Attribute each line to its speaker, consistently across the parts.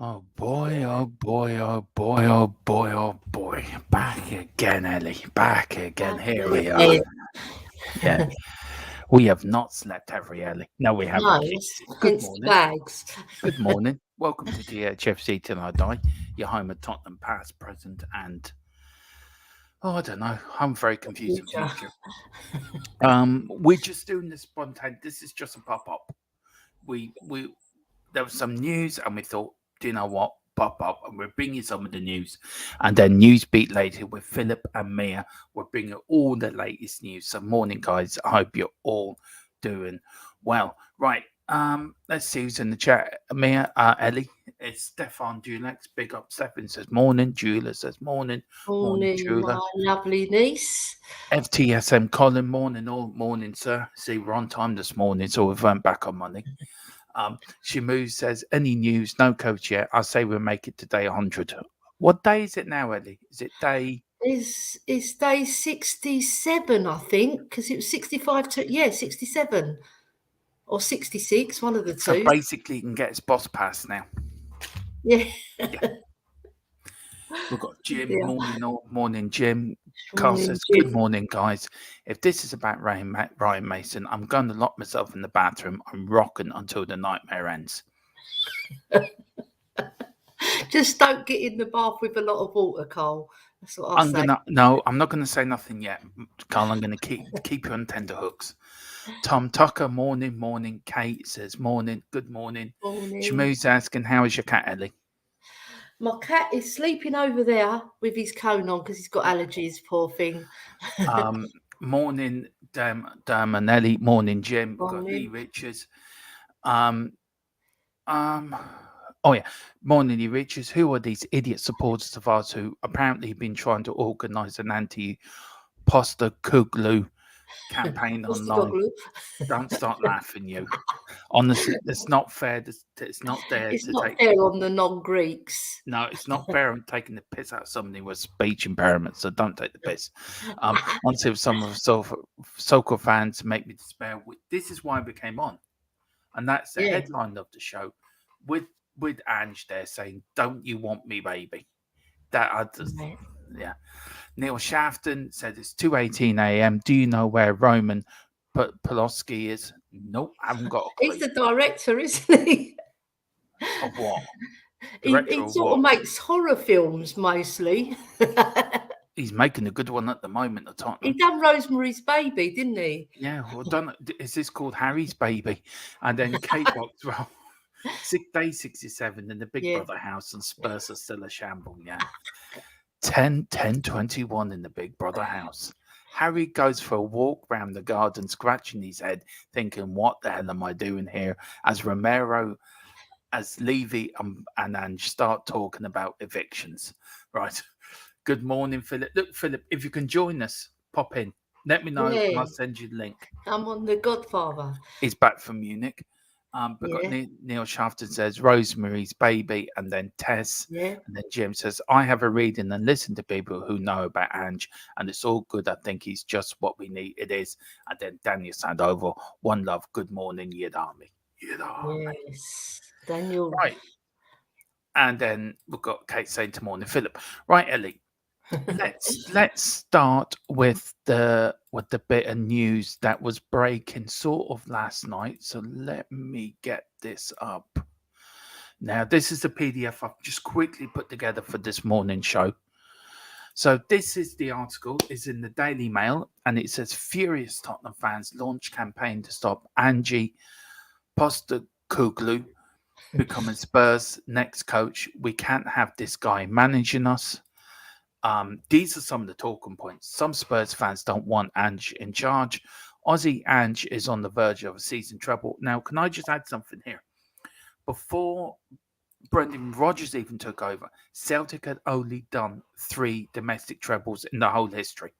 Speaker 1: Oh boy, oh boy, oh boy, oh boy, oh boy. Back again, Ellie. Back again. Here we are. Yeah. We have not slept, have we, Ellie? No, we haven't.
Speaker 2: No,
Speaker 1: Good
Speaker 2: hence
Speaker 1: morning.
Speaker 2: bags.
Speaker 1: Good morning. Welcome to GHFC Till I Die. Your home of Tottenham past, present, and I don't know. I'm very confused in future. We're just doing this spontaneous. This is just a pop-up. There was some news and we thought, do you know what? Pop up, and we're bringing some of the news, and then Newsbeat later with Philip and Mia. We're bringing all the latest news. So morning, guys. I hope you're all doing well. Right. Let's see who's in the chat. Mia, Ellie, it's Stefan Dulex. Big up. Stefan says morning. Jula says morning.
Speaker 2: Morning,
Speaker 1: Jula.
Speaker 2: my lovely niece.
Speaker 1: FTSM Colin, morning, all morning, sir. See, we're on time this morning, so we went back on money. Shamu says, any news? No coach yet. I say we'll make it to day 100. What day is it now, Ellie? Is it day?
Speaker 2: It's day 67, I think, because it was 65 to 67 or 66, one of the two.
Speaker 1: So basically, he can get his boss pass now.
Speaker 2: Yeah.
Speaker 1: We've got Jim. Morning, Jim. Carl says, good morning, guys. If this is about Ryan Mason, I'm going to lock myself in the bathroom. I'm rocking until the nightmare ends.
Speaker 2: Just don't get in the bath with a lot of water, Carl. That's what I say.
Speaker 1: No, I'm not going to say nothing yet, Carl. I'm going to keep you on tender hooks. Tom Tucker, morning. Kate says, morning. Good morning. Shamu's asking, how is your cat, Ellie?
Speaker 2: My cat is sleeping over there with his cone on because he's got allergies, poor thing.
Speaker 1: Morning, Ellie. Morning, Jim. We've got Lee Richards. Oh yeah. Morning, Lee Richards. Who are these idiot supporters of ours who apparently have been trying to organise an Ange Postecoglou campaign online? Don't start laughing, you. Honestly, it's not fair. It's not fair.
Speaker 2: It's not fair on the non-Greeks.
Speaker 1: No, it's not fair on taking the piss out of somebody with speech impairment. So don't take the piss. Honestly, some of the so-called fans make me despair. This is why I became on, and that's the headline of the show with Ange there saying, "Don't you want me, baby?" That I just yeah. Neil Shafton said it's 2:18 a.m. Do you know where Roman Poloski is? Nope, I haven't got a clue.
Speaker 2: He's the director, isn't he?
Speaker 1: Of what?
Speaker 2: He sort of makes horror films mostly.
Speaker 1: He's making a good one at the moment.
Speaker 2: He done Rosemary's Baby, didn't he?
Speaker 1: Yeah, well, is this called Harry's Baby? And then Kate walked well. Day 67 in the Big Brother house, and Spurs are still a shamble. Yeah, 10:21 in the Big Brother house. Harry goes for a walk round the garden, scratching his head, thinking, what the hell am I doing here? As Romero, as Levy and Ange start talking about evictions. Right. Good morning, Philip. Look, Philip, if you can join us, pop in. Let me know and I'll send you the link.
Speaker 2: I'm on The Godfather.
Speaker 1: He's back from Munich. But got
Speaker 2: Yeah.
Speaker 1: Neil Shafton says Rosemary's Baby, and then Tess,
Speaker 2: Yeah.
Speaker 1: and then Jim says I have a reading and listen to people who know about Ange, and it's all good. I think he's just what we need. It is. And then Daniel Sandoval, one love, good morning, Yid Army. Yid Army.
Speaker 2: Yes. Daniel.
Speaker 1: Right. And then we've got Kate saying to morning, Philip. Right, Ellie. Let's start with the bit of news that was breaking sort of last night. So let me get this up. Now, this is the PDF I've just quickly put together for this morning show. So this is the article, is in the Daily Mail, and it says furious Tottenham fans launch campaign to stop Ange Postecoglou becoming Spurs' next coach. We can't have this guy managing us. These are some of the talking points. Some Spurs fans don't want Ange in charge. Aussie Ange is on the verge of a season treble. Now, can I just add something here? Before Brendan Rodgers even took over, Celtic had only done 3 domestic trebles in the whole history.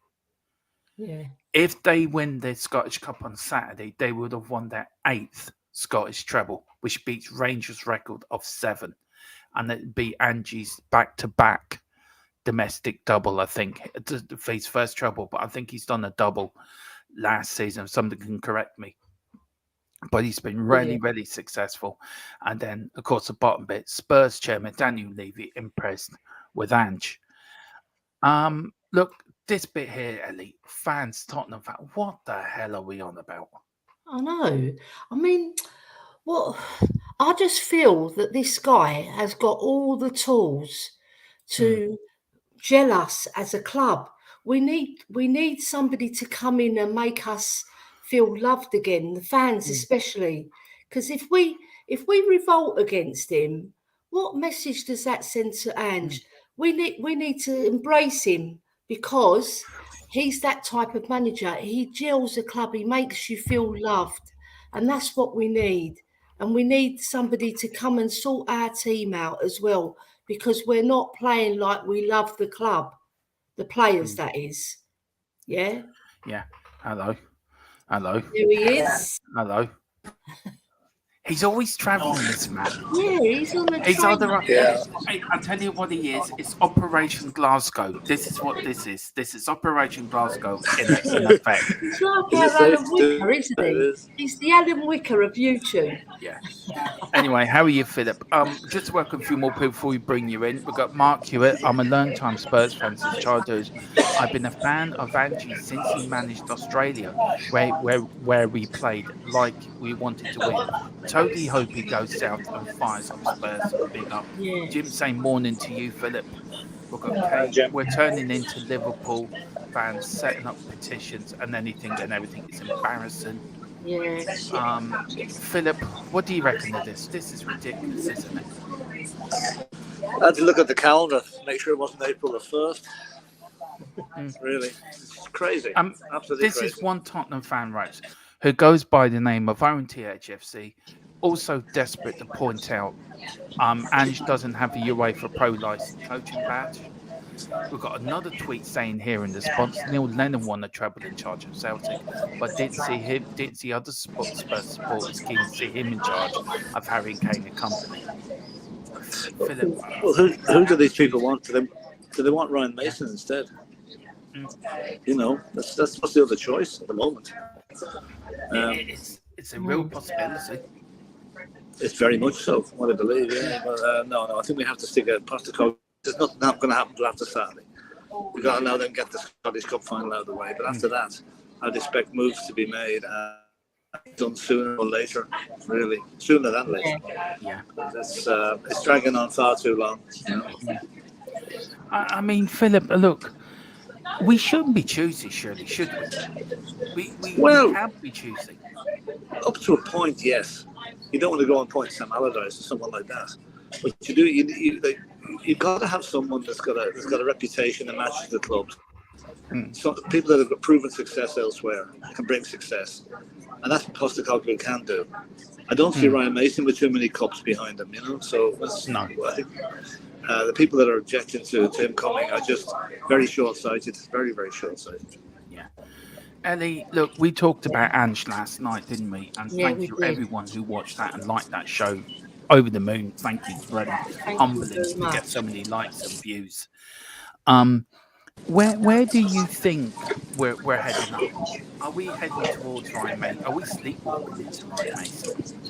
Speaker 2: Yeah.
Speaker 1: If they win the Scottish Cup on Saturday, they would have won their 8th Scottish treble, which beats Rangers' record of 7. And it'd be Ange's back-to-back domestic double, I think, for his first treble, but I think he's done a double last season. Somebody can correct me. But he's been really, really successful. And then, of course, the bottom bit, Spurs chairman Daniel Levy impressed with Ange. Look, this bit here, Ellie, fans, Tottenham fans, what the hell are we on about?
Speaker 2: I know. I mean, what I just feel that this guy has got all the tools to gel us as a club. We need somebody to come in and make us feel loved again, the fans especially. Because if we revolt against him, what message does that send to Ange? We need to embrace him because he's that type of manager. He gels the club, he makes you feel loved. And that's what we need. And we need somebody to come and sort our team out as well, because we're not playing like we love the club, the players, that is. Yeah.
Speaker 1: Yeah. Hello. Hello.
Speaker 2: There he is.
Speaker 1: Hello. He's always travelling, this man.
Speaker 2: Yeah, he's on the
Speaker 1: He's
Speaker 2: train.
Speaker 1: either. I tell you what he is. It's Operation Glasgow. This is what this is. This is Operation Glasgow in effect.
Speaker 2: He's like our Alan Wicker, isn't he? He's the Alan Wicker of YouTube.
Speaker 1: Yeah. Anyway, how are you, Philip? Just to welcome a few more people before we bring you in. We've got Mark Hewitt. I'm a long-time Spurs fan since childhood. I've been a fan of Ange since he managed Australia, where we played like we wanted to win. Totally hope he goes south and fires up Spurs. Big up.
Speaker 2: Yeah.
Speaker 1: Jim saying morning to you, Philip. We've got Kate. We're turning into Liverpool fans, setting up petitions and anything and everything. It's embarrassing.
Speaker 2: Yeah.
Speaker 1: Philip, what do you reckon of this? This is ridiculous, isn't it?
Speaker 3: I had to look at the calendar, make sure it wasn't April the 1st. Really, it's crazy. Absolutely
Speaker 1: this
Speaker 3: crazy.
Speaker 1: Is one Tottenham fan writes, who goes by the name of ONTHFC, also desperate to point out Ange doesn't have a UEFA Pro licensed coaching badge. We've got another tweet saying here in response, Neil Lennon won a treble in charge of Celtic, but didn't see other Spurs supporters keen to see him in charge of Harry Kane and company. Philip.
Speaker 3: Well, who do these people want? Do they want Ryan Mason instead? You know, that's what's the other choice at the moment.
Speaker 1: It's a real possibility.
Speaker 3: It's very much so, from what I believe. Yeah, but no, I think we have to stick at Postecoglou. There's nothing going to happen till after Saturday. We've got to now then get the Scottish Cup final out of the way. But after that, I'd expect moves to be made done sooner or later. Really, sooner than later.
Speaker 1: Yeah,
Speaker 3: it's dragging on far too long. You know?
Speaker 1: I mean, Philip, look, we shouldn't be choosy, surely, should we? We can't be choosy.
Speaker 3: Up to a point, yes. You don't want to go and point Sam Allardyce or someone like that, but you do. You've got to have someone that's got a reputation that matches the club. So people that have got proven success elsewhere can bring success, and that's what Postecoglou can do. I don't see Ryan Mason with too many cups behind him, you know. So
Speaker 1: no.
Speaker 3: I think the people that are objecting to him coming are just very short-sighted, very, very short-sighted.
Speaker 1: Yeah. Ellie, look, we talked about Ange last night, didn't we? And
Speaker 2: Yeah,
Speaker 1: thank
Speaker 2: we
Speaker 1: you,
Speaker 2: did.
Speaker 1: everyone who watched that and liked that show. Over the moon. Thank you. Really
Speaker 2: Thank you
Speaker 1: humbling
Speaker 2: very
Speaker 1: to get
Speaker 2: much.
Speaker 1: so many likes and views. Where do you think we're heading up? Are we heading towards Ryan Mason? Are we sleepwalking into Ryan Mason?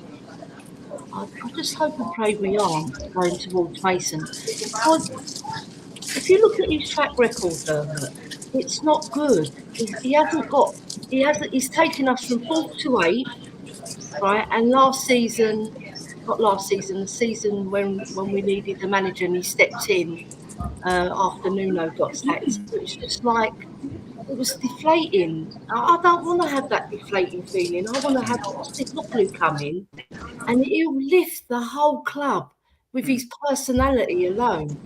Speaker 2: I just hope and pray we aren't going towards Mason, because if you look at his track record, Herbert, it's not good. He hasn't got. He hasn't. He's taken us from fourth to eighth, right? And last season, not last season, the season when we needed the manager and he stepped in after Nuno got sacked. It was just like it was deflating. I don't want to have that deflating feeling. I want to have Postecoglou come in and he'll lift the whole club with his personality alone.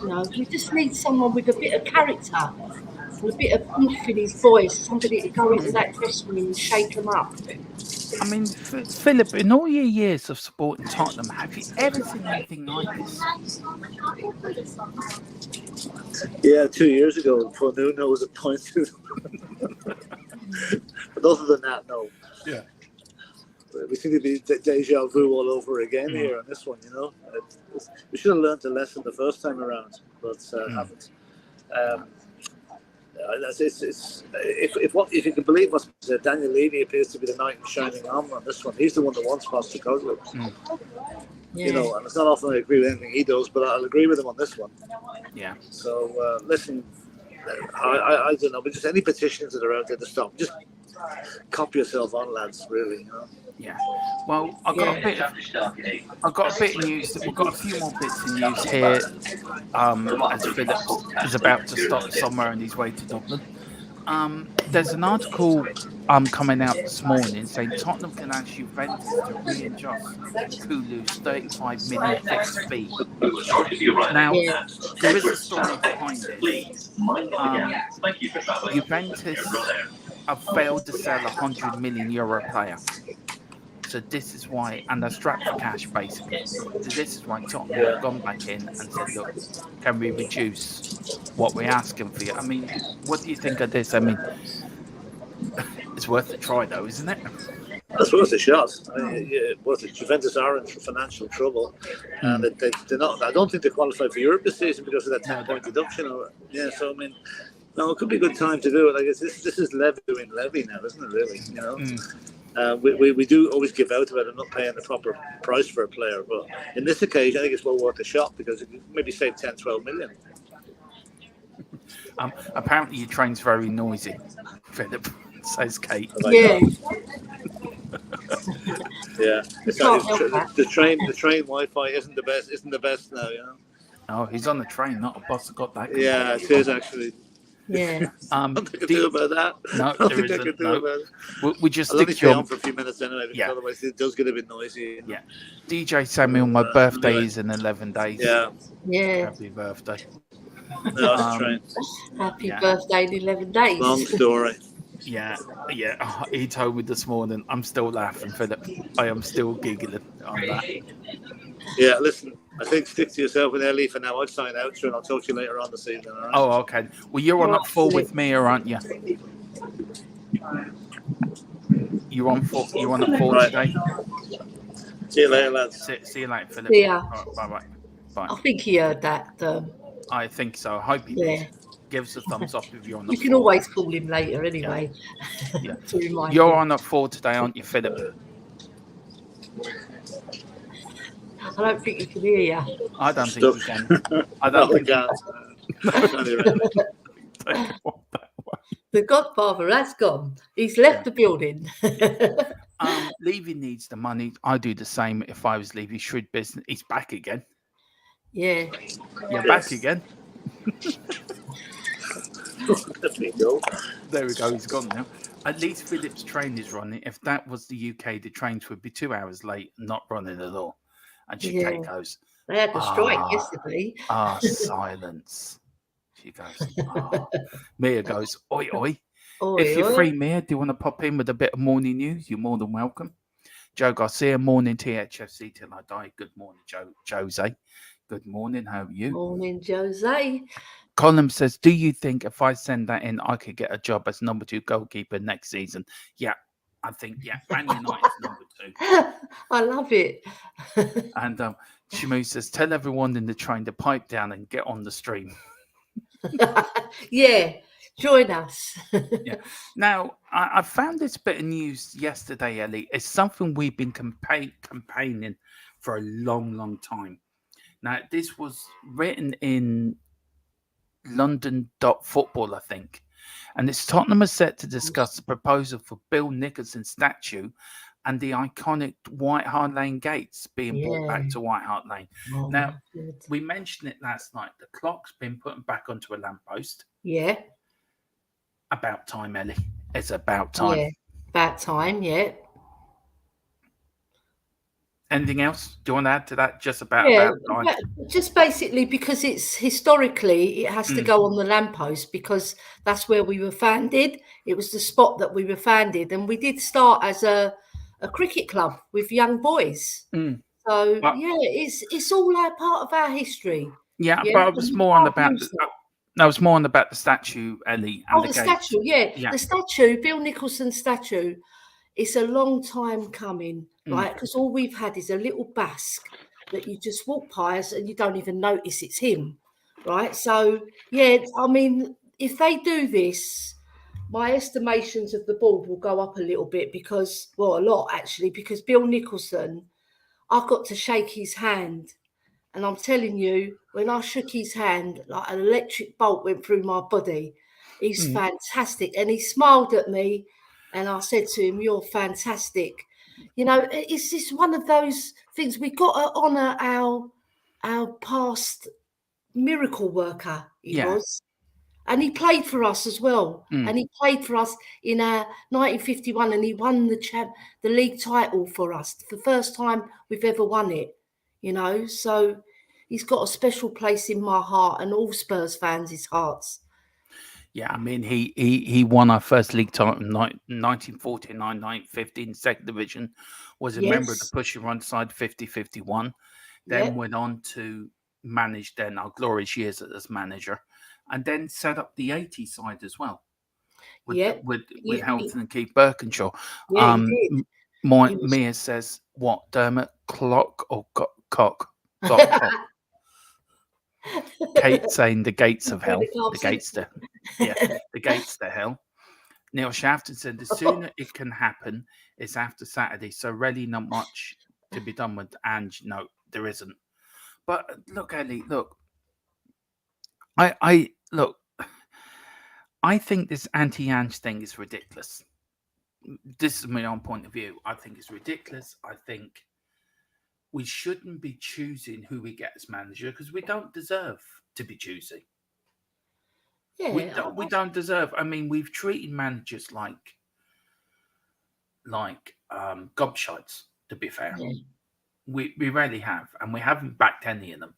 Speaker 2: You know, we just need someone with a bit of character and a bit of oomph in his voice, somebody to go into that dressing room and shake them up.
Speaker 1: I mean, Philip, in all your years of supporting Tottenham, have you ever seen anything like this?
Speaker 3: Yeah, 2 years ago, before Nuno was appointed. But other than that, no.
Speaker 1: Yeah.
Speaker 3: We seem to be deja vu all over again here on this one, you know. We should have learned a lesson the first time around, but haven't. If you can believe what Daniel Levy appears to be the knight in shining armor on this one. He's the one that wants Postecoglou.
Speaker 2: Yeah.
Speaker 3: You know, and it's not often I agree with anything he does, but I'll agree with him on this one.
Speaker 1: Yeah.
Speaker 3: So listen, I don't know, but just any petitions that are out there to stop, just copy yourself on, lads. Really, you know.
Speaker 1: Yeah. Well, I've got a bit of news. We've got a few more bits of news here. As Philip is about to stop somewhere on his way to Dublin. There's an article coming out this morning saying Tottenham can ask Juventus to readjust Kulu's 35 million fixed fee. Now, there is a story behind this. Juventus have failed to sell a €100 million player. So this is why, and they're strapped for cash basically. So this is why Tottenham have gone back in and said, look, can we reduce what we're asking for you? I mean, what do you think of this? I mean, it's worth a try though, isn't it?
Speaker 3: That's worth a shot. Juventus are in financial trouble, and they're not. I don't think they qualified for Europe this season because of that 10-point deduction. So I mean, no, it could be a good time to do it. I guess this is levy doing levy now, isn't it? Really, you know. We do always give out about not paying the proper price for a player, but in this occasion, I think it's well worth a shot because it maybe save 10, 12 million.
Speaker 1: Apparently, your train's very noisy, Philip, says Kate.
Speaker 2: Yeah.
Speaker 3: Yeah. The train Wi-Fi isn't the best now, you know.
Speaker 1: Oh, he's on the train, not a bus. Got that.
Speaker 3: Yeah, it is actually.
Speaker 2: Yeah.
Speaker 3: Nothing I can do about that.
Speaker 1: No,
Speaker 3: Nothing
Speaker 1: there
Speaker 3: I can
Speaker 1: isn't.
Speaker 3: do
Speaker 1: No.
Speaker 3: about it.
Speaker 1: We just
Speaker 3: I'll only
Speaker 1: stick
Speaker 3: stay
Speaker 1: you
Speaker 3: on for a few minutes anyway, because otherwise it does get a bit noisy. You know?
Speaker 1: Yeah. DJ Samuel, my birthday is in 11 days.
Speaker 3: Yeah.
Speaker 1: Happy birthday.
Speaker 3: No, that's right.
Speaker 2: Happy birthday in 11 days.
Speaker 3: Long story.
Speaker 1: Yeah. He told me this morning. I'm still laughing, Philip. I am still giggling on that.
Speaker 3: Yeah, listen, I think stick to yourself with Ellie for now. I'll sign out, and I'll talk to you later on this evening. All right?
Speaker 1: Oh, okay. Well, you're on at 4 with me, or aren't you? You're on at 4 today.
Speaker 3: See you later, lads.
Speaker 1: See you later, Philip.
Speaker 2: See ya.
Speaker 1: Right, bye.
Speaker 2: I think he heard that.
Speaker 1: I think so. I hope he did. Give us a thumbs up if you're on the
Speaker 2: You can always call him later anyway.
Speaker 1: Yeah.
Speaker 2: To remind
Speaker 1: You're
Speaker 2: him.
Speaker 1: on at 4 today, aren't you, Philip?
Speaker 2: I don't think he can hear you.
Speaker 1: I don't think he can. I don't think he can.
Speaker 2: The Godfather has gone. He's left the building.
Speaker 1: Levy needs the money. I do the same. If I was Levy, shrewd business. He's back again.
Speaker 2: Yeah.
Speaker 1: You're back again. There we go. He's gone now. At least Philip's train is running. If that was the UK, the trains would be 2 hours late, not running at all. And Kate goes,
Speaker 2: They had the strike yesterday.
Speaker 1: Silence. She goes, Mia goes, oi, oi.
Speaker 2: Oi,
Speaker 1: If you're
Speaker 2: oi.
Speaker 1: free, Mia, do you want to pop in with a bit of morning news? You're more than welcome. Joe Garcia, morning THFC till I die. Good morning, Jose. Good morning. How are you?
Speaker 2: Morning, Jose.
Speaker 1: Colin says, do you think if I send that in, I could get a job as number 2 goalkeeper next season? Yeah, I think, Man United's number 2.
Speaker 2: I love it.
Speaker 1: And Shamu says, tell everyone in the train to pipe down and get on the stream.
Speaker 2: Yeah, join us.
Speaker 1: Yeah. Now, I found this bit of news yesterday, Ellie. It's something we've been campaigning for a long, long time. Now, this was written in London.football, I think. And it's Tottenham are set to discuss the proposal for Bill Nicholson's statue and the iconic White Hart Lane gates being brought back to White Hart Lane.
Speaker 2: Oh,
Speaker 1: Now, we mentioned it last night. The clock's been put back onto a lamppost.
Speaker 2: Yeah.
Speaker 1: About time, Ellie. It's about time.
Speaker 2: Yeah, about time, yeah.
Speaker 1: Anything else? Do you want to add to that? Just about time?
Speaker 2: Just basically because it's historically, it has to go on the lamppost because that's where we were founded. It was the spot that we were founded. And we did start as a cricket club with young boys. So, it's all part of our history.
Speaker 1: Yeah, but I was more on about... I was more on about the statue, Ellie. And the
Speaker 2: statue, yeah. The statue, Bill Nicholson's statue, it's a long time coming, right? Because all we've had is a little Basque that you just walk past and you don't even notice it's him, right? So, I mean, if they do this, my estimations of the board will go up a little bit because, well, a lot actually, because Bill Nicholson, I've got to shake his hand. And I'm telling you, when I shook his hand, like an electric bolt went through my body. He's fantastic. And he smiled at me and I said to him, you're fantastic. You know, it's just one of those things. We've got to honour our past miracle worker, he was. And he played for us as well. And he played for us in 1951 and he won the league title for us. The first time we've ever won it. You know, so he's got a special place in my heart and all Spurs fans' hearts.
Speaker 1: Yeah, I mean, he won our first league title in 1949, 1950 second division, was a member of the Pushing Run side 50-51, then went on to manage then our glorious years as manager, and then set up the 80 side as well with Hamilton and Keith Birkinshaw.
Speaker 2: Yeah, he did.
Speaker 1: Mia says, what, Dermot, clock or cock? Kate saying the gates of hell. The gates to hell. Neil Shafton said the sooner it can happen is after Saturday. So really not much to be done with Ange. No, there isn't. But look, Ellie, look. I think this anti-Ange thing is ridiculous. This is my own point of view. I think it's ridiculous. I think we shouldn't be choosing who we get as manager because we don't deserve to be choosing. Yeah, we don't deserve. I mean, we've treated managers like gobshites, to be fair. Yeah. We really have, and we haven't backed any of them.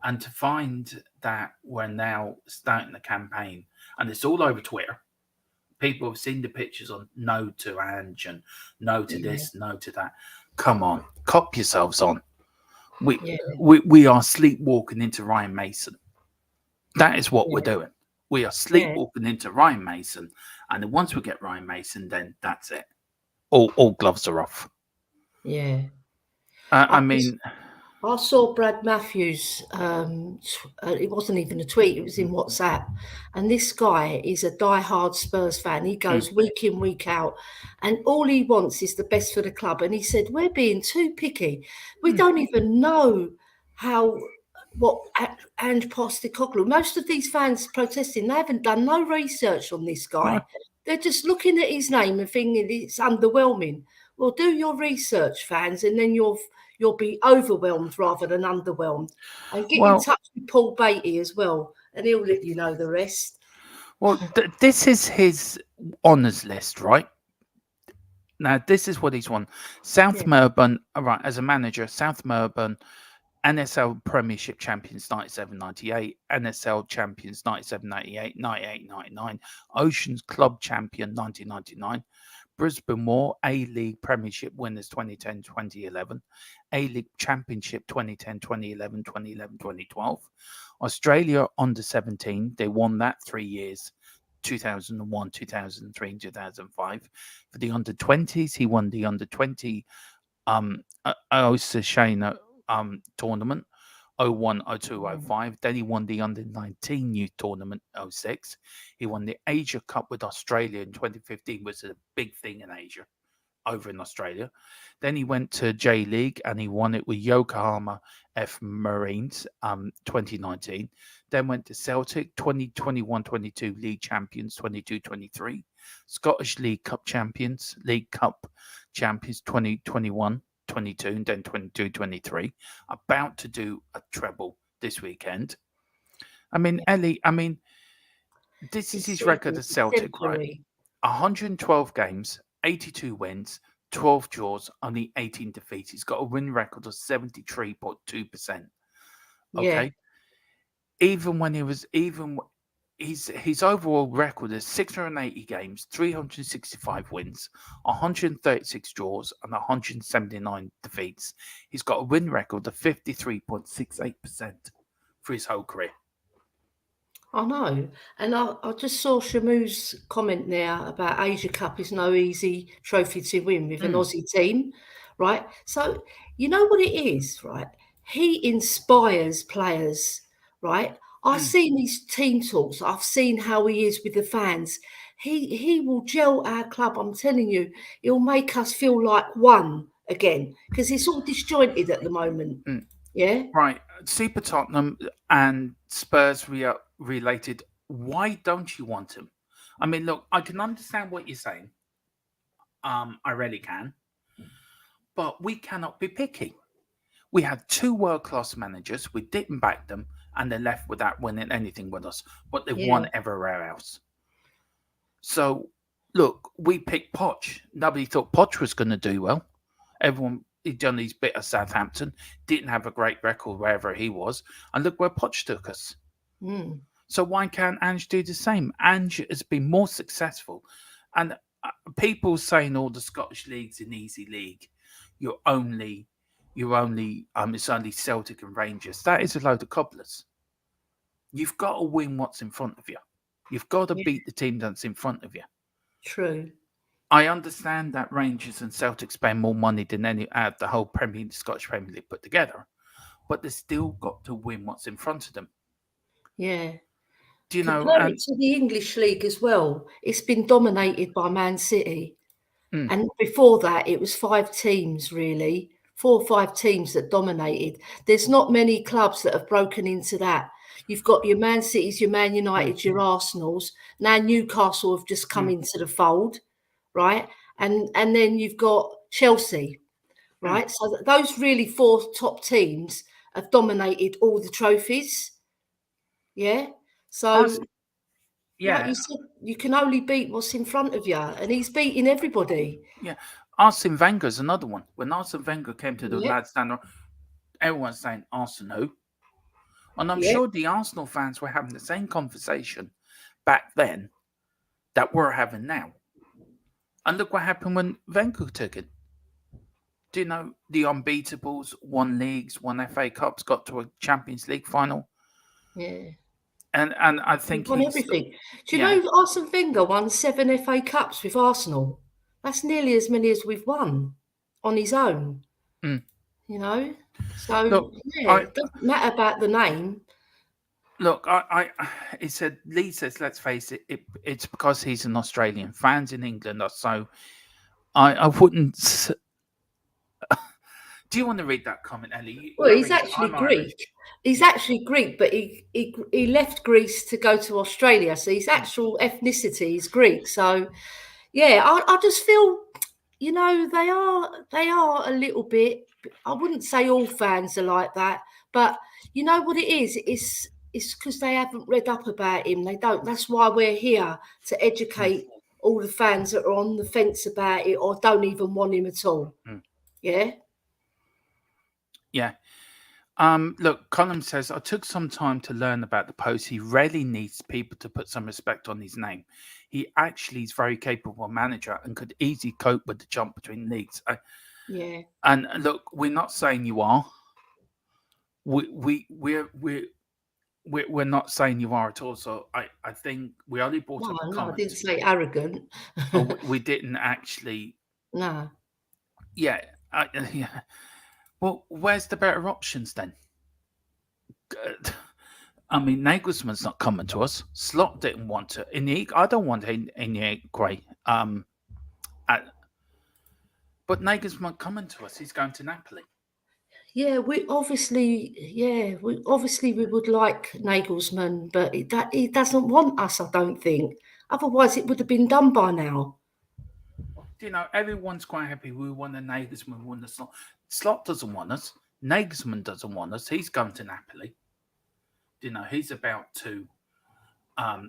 Speaker 1: And to find that we're now starting the campaign, and it's all over Twitter. People have seen the pictures on no to Ange and no to this, no to that. Come on, cop yourselves on. We are sleepwalking into Ryan Mason. That is what we're doing. We are sleepwalking into Ryan Mason, and then once we get Ryan Mason, then that's it. All gloves are off.
Speaker 2: Yeah.
Speaker 1: I mean,
Speaker 2: I saw Brad Matthews. It wasn't even a tweet; it was in WhatsApp. And this guy is a diehard Spurs fan. He goes week in, week out, and all he wants is the best for the club. And he said, "We're being too picky. We don't even know what Ange Postecoglou." Most of these fans protesting, they haven't done no research on this guy. Right. They're just looking at his name and thinking it's underwhelming. Well, do your research, fans, and then you'll be overwhelmed rather than underwhelmed. And get in touch with Paul Beattie as well, and he'll let you know the rest.
Speaker 1: Well, this is his honours list, right? Now, this is what he's won. South Melbourne, right, as a manager, South Melbourne, NSL Premiership Champions 97-98, NSL Champions 97-98, 98-99, Oceans Club Champion 1999, Brisbane War A-League Premiership winners 2010-2011, A-League Championship 2010, 2011, 2011, 2012. Australia under-17, they won that 3 years, 2001, 2003, and 2005. For the under-20s, he won the under-20 Oceania tournament, 01, 02, 05. Then he won the under-19 youth tournament, 06. He won the Asia Cup with Australia in 2015, which is a big thing in Asia, over in Australia. Then he went to J League and he won it with Yokohama F Marines 2019. Then went to Celtic 2021-22 League Champions 22-23, Scottish League Cup Champions, League Cup Champions 2021-22, and then 22-23. About to do a treble this weekend. I mean, Ellie, this is his record at Celtic, right? 112 games, 82 wins, 12 draws, only 18 defeats. He's got a win record of 73.2%. Okay. Even when his overall record is 680 games, 365 wins, 136 draws, and 179 defeats. He's got a win record of 53.68% for his whole career.
Speaker 2: I know. And I just saw Shamu's comment there about Asia Cup is no easy trophy to win with an Aussie team, right? So, you know what it is, right? He inspires players, right? I've seen his team talks. I've seen how he is with the fans. He will gel our club. I'm telling you, he'll make us feel like one again because it's all disjointed at the moment. Yeah.
Speaker 1: Right. Super Tottenham and Spurs related. Why don't you want him? I mean, look, I can understand what you're saying. I really can. But we cannot be picky. We had 2 world-class managers. We didn't back them, and they're left without winning anything with us. But they've won everywhere else. So, look, we picked Poch. Nobody thought Poch was going to do well. Everyone... He'd done his bit at Southampton, didn't have a great record wherever he was, and look where Poch took us. So why can't Ange do the same? Ange has been more successful, and people saying all the Scottish leagues an easy league. It's only Celtic and Rangers. That is a load of cobblers. You've got to win what's in front of you. You've got to beat the team that's in front of you.
Speaker 2: True.
Speaker 1: I understand that Rangers and Celtic spend more money than any out of the whole Scottish Premier League put together, but they've still got to win what's in front of them.
Speaker 2: Yeah.
Speaker 1: Do you know?
Speaker 2: Compare it to the English league as well. It's been dominated by Man City, and before that, it was 5 teams really, 4 or 5 teams that dominated. There's not many clubs that have broken into that. You've got your Man Cities, your Man Uniteds, your Arsenals. Now Newcastle have just come into the fold. Right, and then you've got Chelsea, right? So those really 4 top teams have dominated all the trophies. Yeah. So, like you said, you can only beat what's in front of you, and he's beating everybody.
Speaker 1: Yeah, Arsene Wenger's another one. When Arsene Wenger came to the lads down, everyone's saying Arsene who? And I'm sure the Arsenal fans were having the same conversation back then that we're having now. And look what happened when Wenger took it. Do you know the unbeatables won leagues, won FA Cups, got to a Champions League final?
Speaker 2: Yeah.
Speaker 1: And I think
Speaker 2: he won everything. Do you know Arsene Wenger won 7 FA Cups with Arsenal? That's nearly as many as we've won on his own. You know? So, look, it doesn't matter about the name.
Speaker 1: Look, he said, Lee says, let's face it, it's because he's an Australian. Fans in England are so... I wouldn't... Do you want to read that comment, Ellie?
Speaker 2: Well, he's actually Greek. He's actually Greek, but he left Greece to go to Australia. So his actual ethnicity is Greek. So, yeah, I just feel, you know, they are a little bit... I wouldn't say all fans are like that, but you know what it is? It's because they haven't read up about him. They don't. That's why we're here, to educate all the fans that are on the fence about it or don't even want him at all. Yeah.
Speaker 1: Yeah. Look, Colin says, I took some time to learn about the post. He rarely needs people to put some respect on his name. He actually is very capable manager and could easily cope with the jump between leagues.
Speaker 2: Yeah.
Speaker 1: And look, we're not saying you are. We're not saying you are at all. So I think we only brought up the
Speaker 2: No, I
Speaker 1: comment.
Speaker 2: didn't say arrogant.
Speaker 1: We didn't actually.
Speaker 2: No.
Speaker 1: Yeah. Yeah. Well, where's the better options then? I mean, Nagelsmann's not coming to us. Slot didn't want to. I don't want Inigo Gray. But Nagelsmann coming to us. He's going to Napoli.
Speaker 2: Yeah, we obviously we would like Nagelsmann, but he doesn't want us, I don't think. Otherwise, it would have been done by now.
Speaker 1: You know, everyone's quite happy. We want a Nagelsmann, we want a Slot. Slot doesn't want us. Nagelsmann doesn't want us. He's going to Napoli. You know, he's about to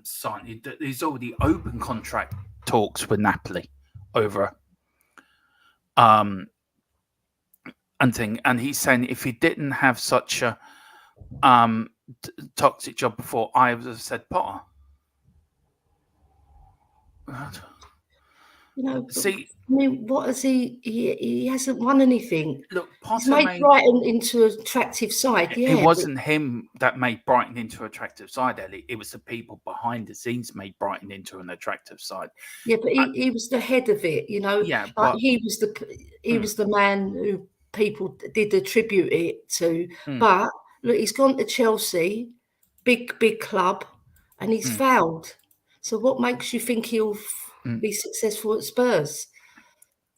Speaker 1: sign. He's already open contract talks with Napoli over and he's saying if he didn't have such a toxic job before, I would have said Potter.
Speaker 2: You know,
Speaker 1: See,
Speaker 2: I mean, what has he hasn't won anything.
Speaker 1: Look,
Speaker 2: He's
Speaker 1: Potter
Speaker 2: made Brighton into an attractive side. Yeah,
Speaker 1: it wasn't him that made Brighton into an attractive side, Ellie. It was the people behind the scenes made Brighton into an attractive side.
Speaker 2: Yeah, but he was the head of it, you know.
Speaker 1: Yeah,
Speaker 2: like
Speaker 1: but
Speaker 2: he was the man who people did attribute it to.
Speaker 1: Mm.
Speaker 2: But look, he's gone to Chelsea, big club, and he's failed. So what makes you think he'll be successful at Spurs?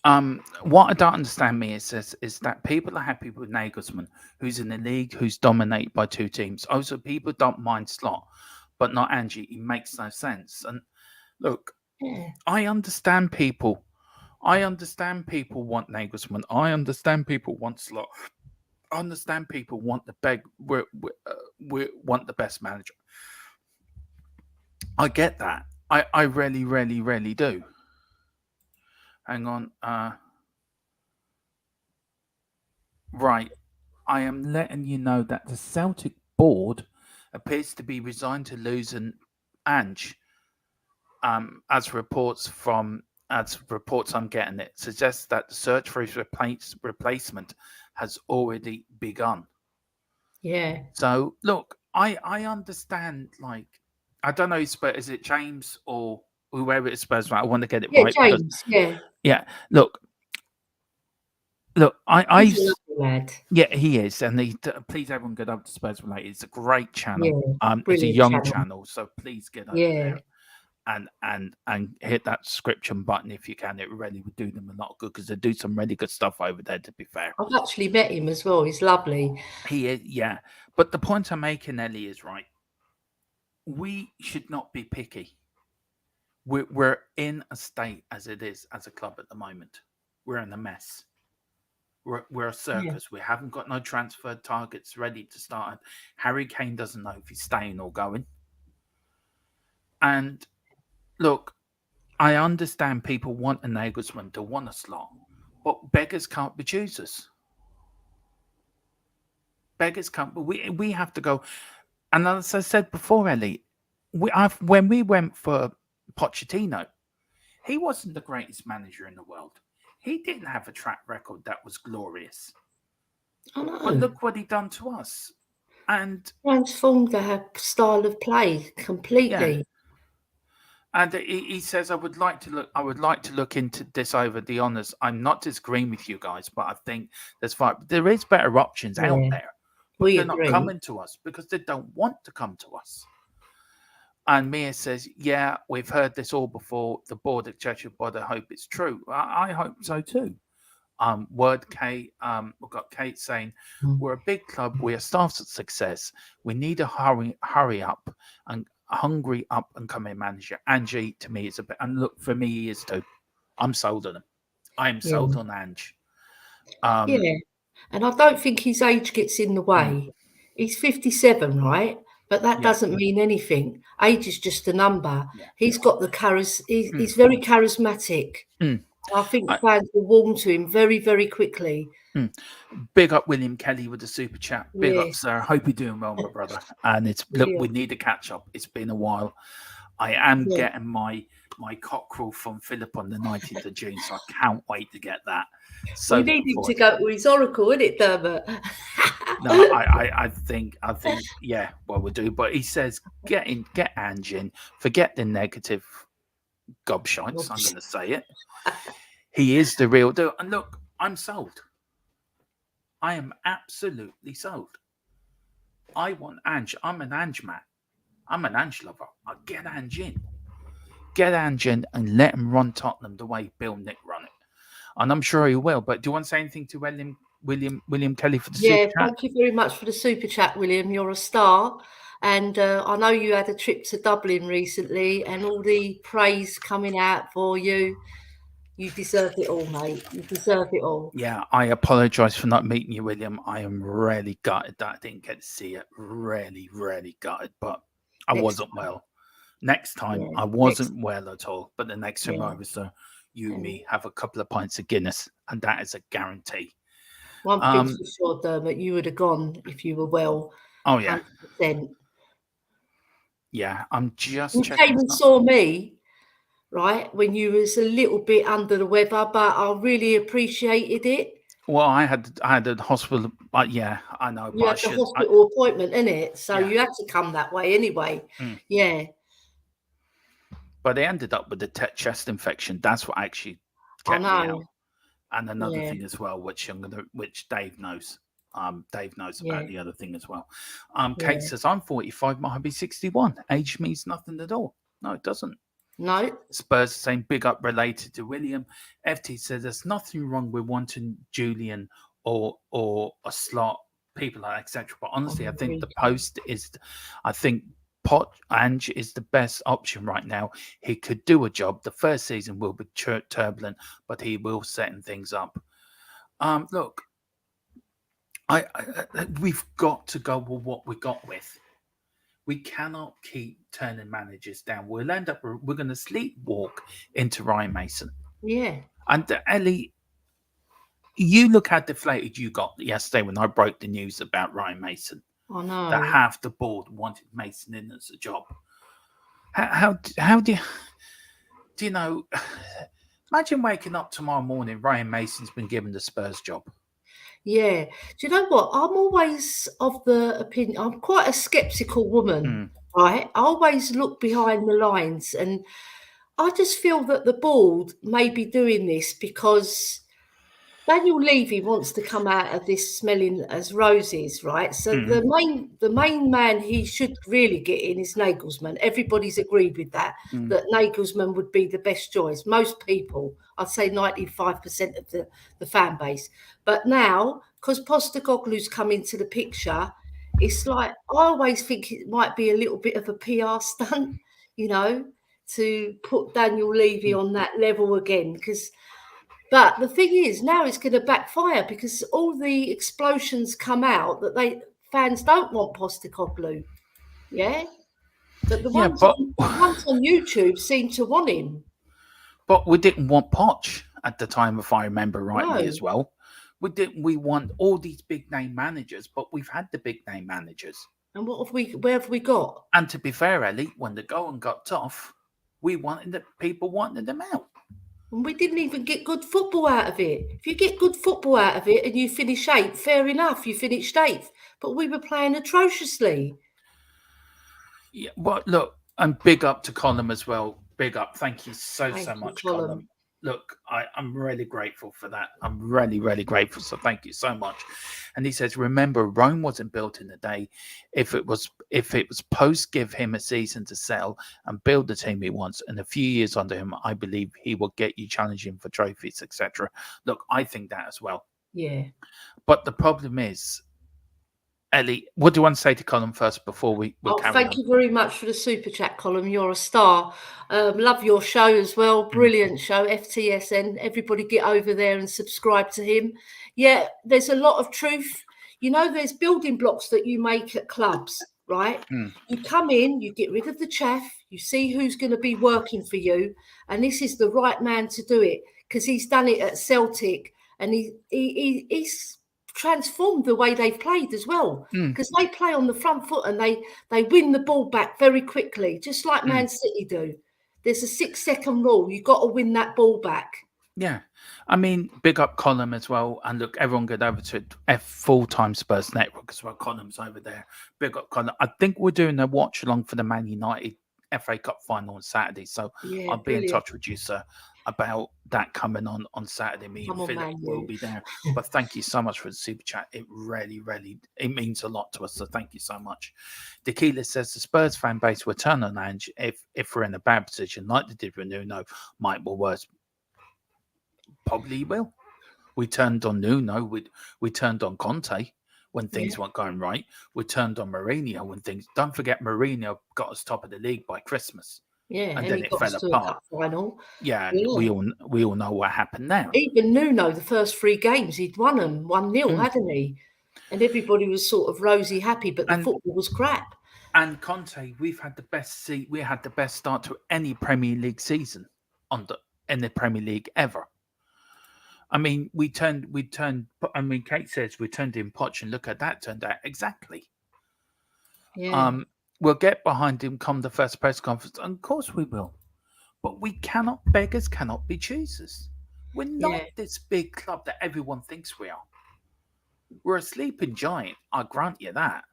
Speaker 1: What I don't understand is that people are happy with Nagelsmann, who's in the league, who's dominated by two teams. Also, people don't mind Slot, but not Ange. It makes no sense. And look, I understand people. I understand people want Nagelsmann. I understand people want Slot. I understand people want we want the best manager. I get that. I really, really, really do. Hang on. Right. I am letting you know that the Celtic board appears to be resigned to losing Ange. As reports I'm getting, it suggests that the search for his replacement has already begun.
Speaker 2: Yeah.
Speaker 1: So look, I understand. Like, I don't know, is it James or whoever it's supposed to be? I want to get it right.
Speaker 2: James.
Speaker 1: Yeah. Look. He's
Speaker 2: a lovely lad.
Speaker 1: Yeah, he is, and please everyone get up to Spurs Related. It's a great channel.
Speaker 2: Yeah,
Speaker 1: It's a young channel, so please get over there and hit that subscription button if you can. It really would do them a lot of good because they do some really good stuff over there. To be fair,
Speaker 2: I've actually met him as well. He's lovely.
Speaker 1: He is, yeah. But the point I'm making, Ellie, is right. We should not be picky. We're in a state as it is as a club at the moment. We're in a mess. We're a circus. We haven't got no transfer targets ready to start. Harry Kane doesn't know if he's staying or going. And look, I understand people want a Nagelsmann to want a Slot, but beggars can't be choosers. Beggars can't. We have to go. And as I said before, Ellie, when we went for Pochettino, he wasn't the greatest manager in the world. He didn't have a track record that was glorious.
Speaker 2: I know.
Speaker 1: But look what he done to us. And
Speaker 2: transformed their style of play completely.
Speaker 1: Yeah. And he says, I would like to look into this over the honours. I'm not disagreeing with you guys, but I think there is better options out there. But they're not coming to us because they don't want to come to us. And Mia says, yeah, we've heard this all before. The board at Cheshire Bod, I hope it's true. I hope so too. Kate, we've got Kate saying, we're a big club. We are staffed at success. We need a hurry up and hungry up and coming manager. Ange, to me, is a bit, and look, for me, he is too. I'm sold on him. I'm sold on Ange.
Speaker 2: And I don't think his age gets in the way. He's 57, right? But that doesn't mean anything. Age is just a number. He's got the he's very charismatic. I think fans will warm to him very, very quickly.
Speaker 1: Big up William Kelly with the super chat. Big up,
Speaker 2: Yes.
Speaker 1: sir. Hope you're doing well, my brother. And it's look, we need to catch up. It's been a while. I am getting my cockerel from Philip on the 19th of June, so I can't wait to get that. So
Speaker 2: we need him to go to his oracle, isn't it, Dermot?
Speaker 1: No, I think, yeah, well, we'll do. But he says, get Ange in, forget the negative gobshites. I'm going to say it. He is the real deal. And look, I'm sold. I am absolutely sold. I want Ange. I'm an Ange man. I'm an Ange lover. I'll get Ange in. Get Ange in and let him run Tottenham the way Bill Nick run it. And I'm sure he will. But do you want to say anything to William Kelly for the super chat?
Speaker 2: Thank you very much for the super chat, William. You're a star. And I know you had a trip to Dublin recently and all the praise coming out for you. You deserve it all, mate. You deserve it all.
Speaker 1: Yeah, I apologise for not meeting you, William. I am really gutted that I didn't get to see it. Really, really gutted. But I wasn't well. Next time, I wasn't well at all. But the next time I was there, you and me have a couple of pints of Guinness. And that is a guarantee.
Speaker 2: One thing's for sure, Dermot, you would have gone if you were well.
Speaker 1: Oh, yeah.
Speaker 2: 100%.
Speaker 1: Yeah, I'm just
Speaker 2: you
Speaker 1: checking.
Speaker 2: You came and saw me, right, when you was a little bit under the weather, but I really appreciated it.
Speaker 1: Well, I had a hospital, but yeah, I know.
Speaker 2: You had the hospital appointment, innit? So you had to come that way anyway. Yeah.
Speaker 1: But they ended up with the chest infection. That's what actually kept me out. And another thing as well, which Dave knows. Dave knows about the other thing as well. Kate says, I'm 45, might be 61. Age means nothing at all. No, it doesn't.
Speaker 2: No.
Speaker 1: Spurs saying big up related to William. FT says there's nothing wrong with wanting Julian or a slot, people like etc. But honestly, I think the post is, Ange is the best option right now. He could do a job. The first season will be turbulent, but he will set things up. Look, we've got to go with what we got with. We cannot keep turning managers down. We're going to sleepwalk into Ryan Mason.
Speaker 2: Yeah.
Speaker 1: And Ellie, you look how deflated you got yesterday when I broke the news about Ryan Mason.
Speaker 2: I know.
Speaker 1: That half the board wanted Mason in as a job. How do you know? Imagine waking up tomorrow morning, Ryan Mason's been given the Spurs job.
Speaker 2: Yeah. Do you know what? I'm always of the opinion, I'm quite a sceptical woman, right? I always look behind the lines, and I just feel that the board may be doing this because Daniel Levy wants to come out of this smelling as roses, right? So the main man he should really get in is Nagelsmann. Everybody's agreed with that Nagelsmann would be the best choice. Most people, I'd say 95% of the fan base. But now, because Postecoglou's come into the picture, it's like I always think it might be a little bit of a PR stunt, to put Daniel Levy on that level again, But the thing is, now it's going to backfire because all the explosions come out that fans don't want Postecoglou. Yeah? But the ones on YouTube seem to want him.
Speaker 1: But we didn't want Poch at the time, if I remember rightly, as well. We want all these big name managers, but we've had the big name managers.
Speaker 2: And where have we got?
Speaker 1: And to be fair, Ellie, when the going got tough, people wanted them out.
Speaker 2: And we didn't even get good football out of it. If you get good football out of it and you finish 8th, fair enough, you finished 8th. But we were playing atrociously.
Speaker 1: Yeah, well, look, and big up to Colin as well. Big up. Thank you so much, Colin. Look, I'm really grateful for that. I'm really, really grateful. So thank you so much. And he says, remember, Rome wasn't built in a day. If it was post, give him a season to settle and build the team he wants. And a few years under him, I believe he will get you challenging for trophies, etc. Look, I think that as well.
Speaker 2: Yeah.
Speaker 1: But the problem is, Ellie, what do you want to say to Colin first before we carry on?
Speaker 2: Thank you very much for the super chat, Colin. You're a star. Love your show as well. Brilliant show, FTSN. Everybody get over there and subscribe to him. Yeah, there's a lot of truth. There's building blocks that you make at clubs, right? You come in, you get rid of the chaff, you see who's going to be working for you, and this is the right man to do it. because he's done it at Celtic, and he's transformed the way they've played as well, because they play on the front foot and they win the ball back very quickly, just like Man City do. There's a 6-second rule. You've got to win that ball back.
Speaker 1: Yeah. I mean, big up Column as well. And look, everyone get over to full-time Spurs Network as well. Column's over there. Big up Column. I think we're doing a watch along for the Man United FA Cup final on Saturday. So I'll be in touch with you, sir, about that coming on Saturday. Me and Philip will be there. But thank you so much for the super chat. It really, really, it means a lot to us. So thank you so much. Tequila says the Spurs fan base will turn on Ange if we're in a bad position, like they did with Nuno, might or worse. Probably will. We turned on Nuno. We turned on Conte when things weren't going right. We turned on Mourinho when things. Don't forget, Mourinho got us top of the league by Christmas.
Speaker 2: Yeah,
Speaker 1: and then
Speaker 2: he
Speaker 1: it
Speaker 2: got
Speaker 1: fell
Speaker 2: us to
Speaker 1: apart.
Speaker 2: a cup final.
Speaker 1: Yeah, and we all know what happened now.
Speaker 2: Even Nuno, the first 3 games, he'd won them 1-0, hadn't he? And everybody was sort of rosy happy, but the football was crap.
Speaker 1: And Conte, we had the best start to any Premier League season in the Premier League ever. I mean, I mean, Kate says we turned in Poch, and look at that, turned out exactly.
Speaker 2: Yeah.
Speaker 1: We'll get behind him come the first press conference, and of course we will. But beggars cannot be choosers. We're not this big club that everyone thinks we are. We're a sleeping giant, I grant you that.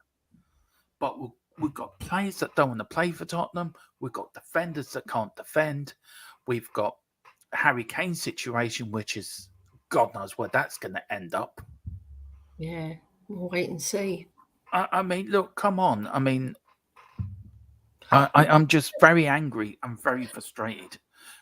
Speaker 1: But we've got players that don't want to play for Tottenham. We've got defenders that can't defend. We've got Harry Kane situation, which is God knows where that's going to end up.
Speaker 2: Yeah, we'll wait and see.
Speaker 1: I mean, look, come on. I mean, I'm just very angry. I'm very frustrated.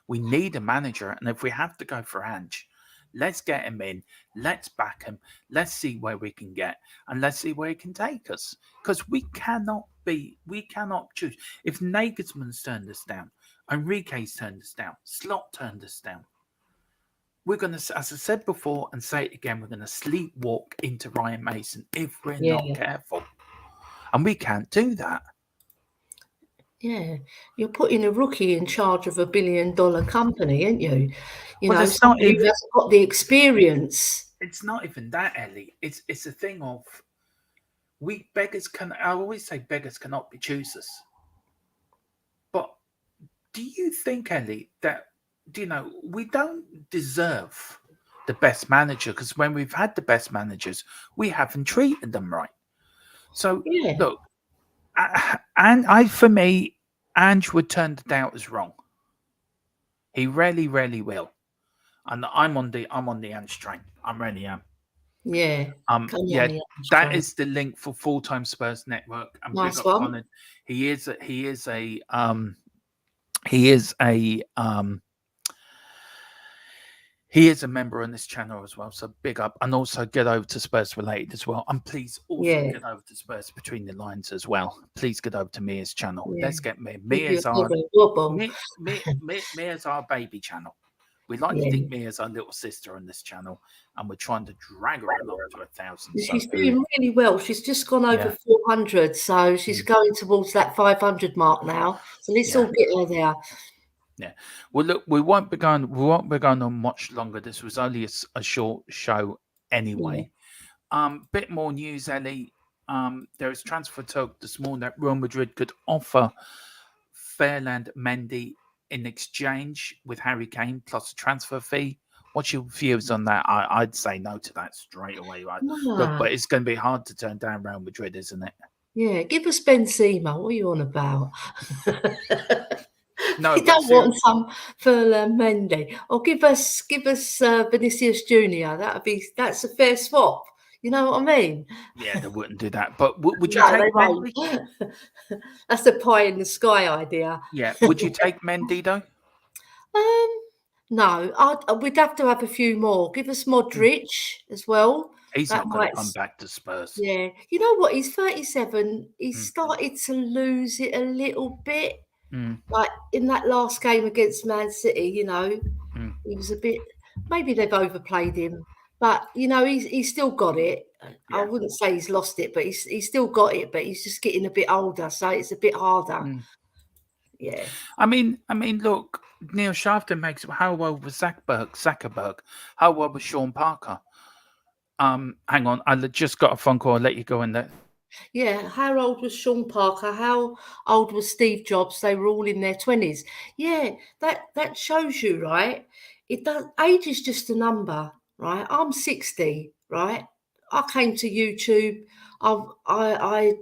Speaker 1: We need a manager, and if we have to go for Ange, let's get him in. Let's back him. Let's see where we can get, and let's see where he can take us. Because we cannot choose. If Nagelsmann's turned us down, Enrique's turned us down, Slot turned us down, we're going to, as I said before and say it again, we're going to sleepwalk into Ryan Mason if we're not careful. And we can't do that.
Speaker 2: Yeah, you're putting a rookie in charge of $1 billion company, aren't you? You know,
Speaker 1: somebody
Speaker 2: who hasn't got the experience.
Speaker 1: It's not even that, Ellie. It's a thing of I always say beggars cannot be choosers. But do you think, Ellie, that we don't deserve the best manager? Because when we've had the best managers, we haven't treated them right. So look, for me, Ange would turn the doubters wrong. He really, really will. And I'm on the Ange train. I really am.
Speaker 2: Yeah.
Speaker 1: That is the link for Full-Time Spurs Network. And
Speaker 2: nice one.
Speaker 1: He is a member on this channel as well, so big up. And also get over to Spurs Related as well. And please also get over to Spurs Between the Lines as well. Please get over to Mia's channel. Let's get Mia's our baby channel. We like to think Mia's our little sister on this channel, and we're trying to drag her along to 1,000.
Speaker 2: She's doing really well. She's just gone over 400, so she's going towards that 500 mark now. So let's all get her there.
Speaker 1: Yeah. Well, look, we won't be going on much longer. This was only a short show anyway. Bit more news, Ellie. There is transfer talk this morning that Real Madrid could offer Ferland Mendy in exchange with Harry Kane plus a transfer fee. What's your views on that? I'd say no to that straight away. Right? Look, but it's going to be hard to turn down Real Madrid, isn't it?
Speaker 2: Yeah, give us Benzema. What are you on about?
Speaker 1: No,
Speaker 2: you don't want some for Mendy, or give us Vinicius Junior. That's a fair swap. You know what I mean?
Speaker 1: Yeah, they wouldn't do that. But would you take Mendy?
Speaker 2: That's a pie in the sky idea.
Speaker 1: Yeah, would you take Mendy though?
Speaker 2: No, we'd have to have a few more. Give us Modric as well.
Speaker 1: He's not going to come back to Spurs.
Speaker 2: Yeah, you know what? He's 37. He's started to lose it a little bit. Like in that last game against Man City, he was a bit. Maybe they've overplayed him, but he's still got it. I wouldn't say he's lost it, but he's still got it. But he's just getting a bit older, so it's a bit harder. Yeah.
Speaker 1: I mean, look, Neil Shafton makes it. How well was Zuckerberg? How well was Sean Parker? Hang on, I just got a phone call. I'll let you go in there.
Speaker 2: Yeah, how old was Sean Parker? How old was Steve Jobs? They were all in their 20s. Yeah, that shows you, right? It does. Age is just a number, right? I'm 60, right? I came to YouTube. I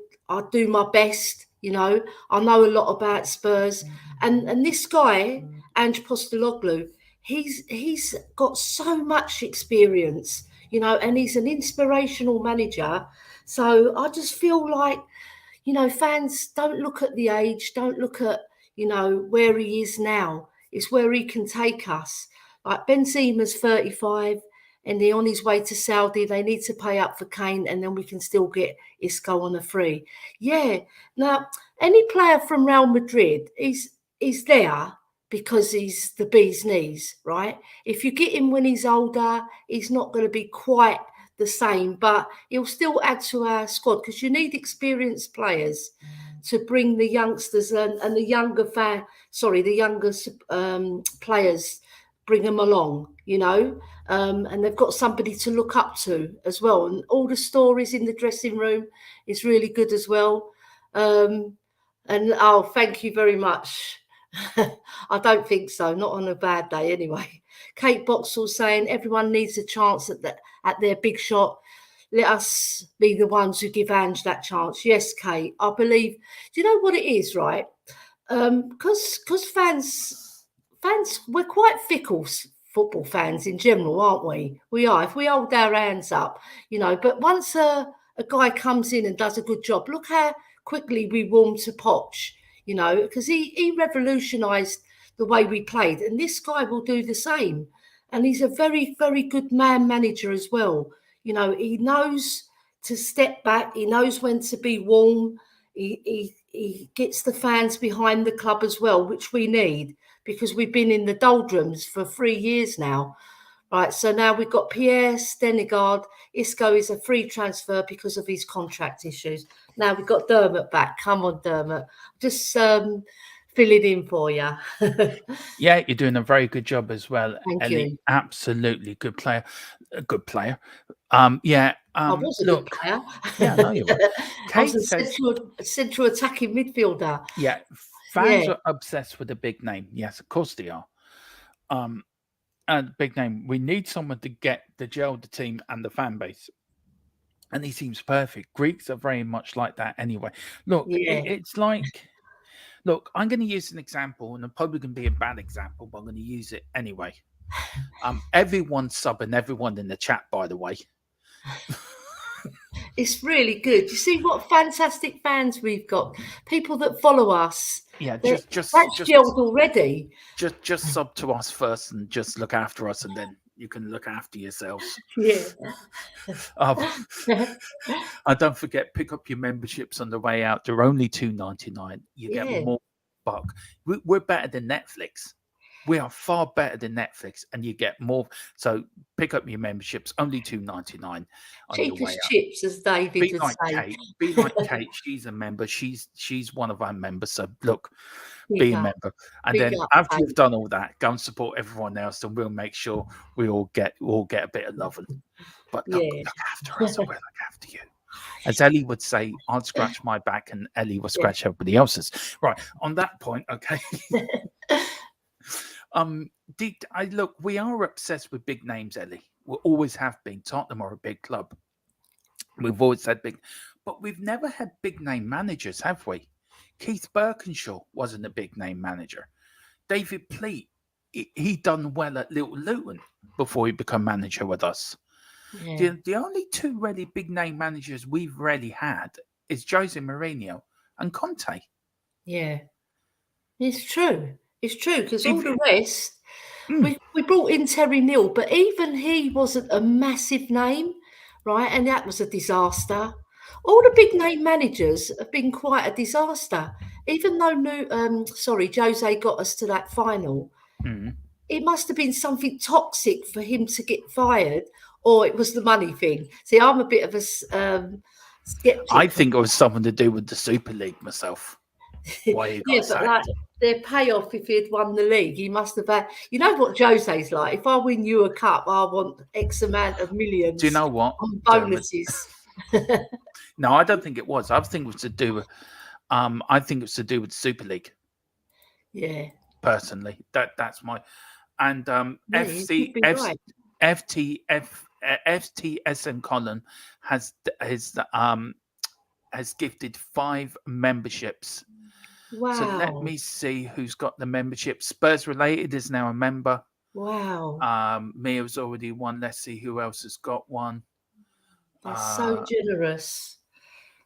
Speaker 2: do my best, you know. I know a lot about Spurs, and this guy, Ange Postecoglou, he's got so much experience, you know, and he's an inspirational manager. So I just feel like, you know, fans don't look at the age, don't look at, you know, where he is now. It's where he can take us. Like Benzema's 35 and they're on his way to Saudi. They need to pay up for Kane and then we can still get Isco on a free. Yeah. Now, any player from Real Madrid is there because he's the bee's knees, right? If you get him when he's older, he's not going to be quite the same, but he'll still add to our squad because you need experienced players to bring the youngsters and the younger players, bring them along, you know, and they've got somebody to look up to as well. And all the stories in the dressing room is really good as well. And thank you very much. I don't think so, not on a bad day anyway. Kate Boxall saying everyone needs a chance at their big shot. Let us be the ones who give Ange that chance. Yes, Kate, I believe. Do you know what it is, right? Because fans, we're quite fickle football fans in general, aren't we? We are. If we hold our hands up, you know. But once a guy comes in and does a good job, look how quickly we warm to Poch, you know, because he revolutionised the way we played, and this guy will do the same. And he's a very, very good man manager as well. You know, he knows to step back. He knows when to be warm. He gets the fans behind the club as well, which we need because we've been in the doldrums for 3 years now. Right, so now we've got Pierre Stenegard. Isco is a free transfer because of his contract issues. Now we've got Dermot back. Come on, Dermot. Just filling in for you.
Speaker 1: Yeah, you're doing a very good job as well,
Speaker 2: Thank
Speaker 1: Ellie.
Speaker 2: you.
Speaker 1: Absolutely good player. A good player.
Speaker 2: I was a good player.
Speaker 1: Yeah, no, you were.
Speaker 2: I was
Speaker 1: Kate
Speaker 2: a
Speaker 1: says,
Speaker 2: central attacking midfielder.
Speaker 1: yeah, fans
Speaker 2: Yeah.
Speaker 1: are obsessed with a big name. Yes, of course they are. And big name. We need someone to get the gel the team and the fan base. And he seems perfect. Greeks are very much like that anyway. Look,
Speaker 2: Yeah.
Speaker 1: it's like, look, I'm going to use an example, and I'm probably going to be a bad example, but I'm going to use it anyway. Everyone's subbing everyone in the chat, by the way.
Speaker 2: It's really good. You see what fantastic fans we've got. People that follow us.
Speaker 1: Yeah,
Speaker 2: That's
Speaker 1: just
Speaker 2: gelled already.
Speaker 1: Just sub to us first and just look after us, and then you can look after yourselves.
Speaker 2: Yeah.
Speaker 1: And don't forget, pick up your memberships on the way out. They're only $2.99. You get more buck. We're better than Netflix. We are far better than Netflix, and you get more. So pick up your memberships, only $2.99 on your way
Speaker 2: Cheapest
Speaker 1: out.
Speaker 2: chips, as David
Speaker 1: Be
Speaker 2: would
Speaker 1: like
Speaker 2: say.
Speaker 1: Kate. Be like Kate. She's a member. She's one of our members. So look,
Speaker 2: Big
Speaker 1: be a
Speaker 2: up.
Speaker 1: member. And
Speaker 2: Big
Speaker 1: then
Speaker 2: up,
Speaker 1: after
Speaker 2: Kate.
Speaker 1: you've done all that, go and support everyone else, and we'll make sure we all get a bit of loving. But look after us, and we'll look after you. As Ellie would say, I'd scratch my back and Ellie will scratch everybody else's. Right. On that point, okay. Look, we are obsessed with big names, Ellie. We always have been. Tottenham are a big club. We've always had big, but we've never had big name managers, have we? Keith Birkinshaw wasn't a big name manager. David Pleat, he done well at Little Luton before he became manager with us.
Speaker 2: Yeah.
Speaker 1: The only two really big name managers we've really had is Jose Mourinho and Conte.
Speaker 2: Yeah. It's true. It's true because all the rest, we brought in Terry Neal, but even he wasn't a massive name, right? And that was a disaster. All the big name managers have been quite a disaster. Even though Jose got us to that final, it must have been something toxic for him to get fired, or it was the money thing. See, I'm a bit of a skeptic.
Speaker 1: I think it was something to do with the Super League myself. why he got
Speaker 2: Yeah, but
Speaker 1: sacked.
Speaker 2: like their payoff if he'd won the league, he must have had. You know what Jose's like? If I win you a cup, I want X amount of millions
Speaker 1: Do you know what?
Speaker 2: on
Speaker 1: Dermot?
Speaker 2: bonuses.
Speaker 1: No, I don't think it was. I think it was to do. I think it was to do with Super League.
Speaker 2: Yeah.
Speaker 1: Personally, that's my and
Speaker 2: Yeah, you could be right.
Speaker 1: FTSN Colin has gifted 5 memberships.
Speaker 2: Wow.
Speaker 1: So let me see who's got the membership. Spurs Related is now a member.
Speaker 2: Wow.
Speaker 1: Mia's already one. Let's see who else has got one.
Speaker 2: That's so generous.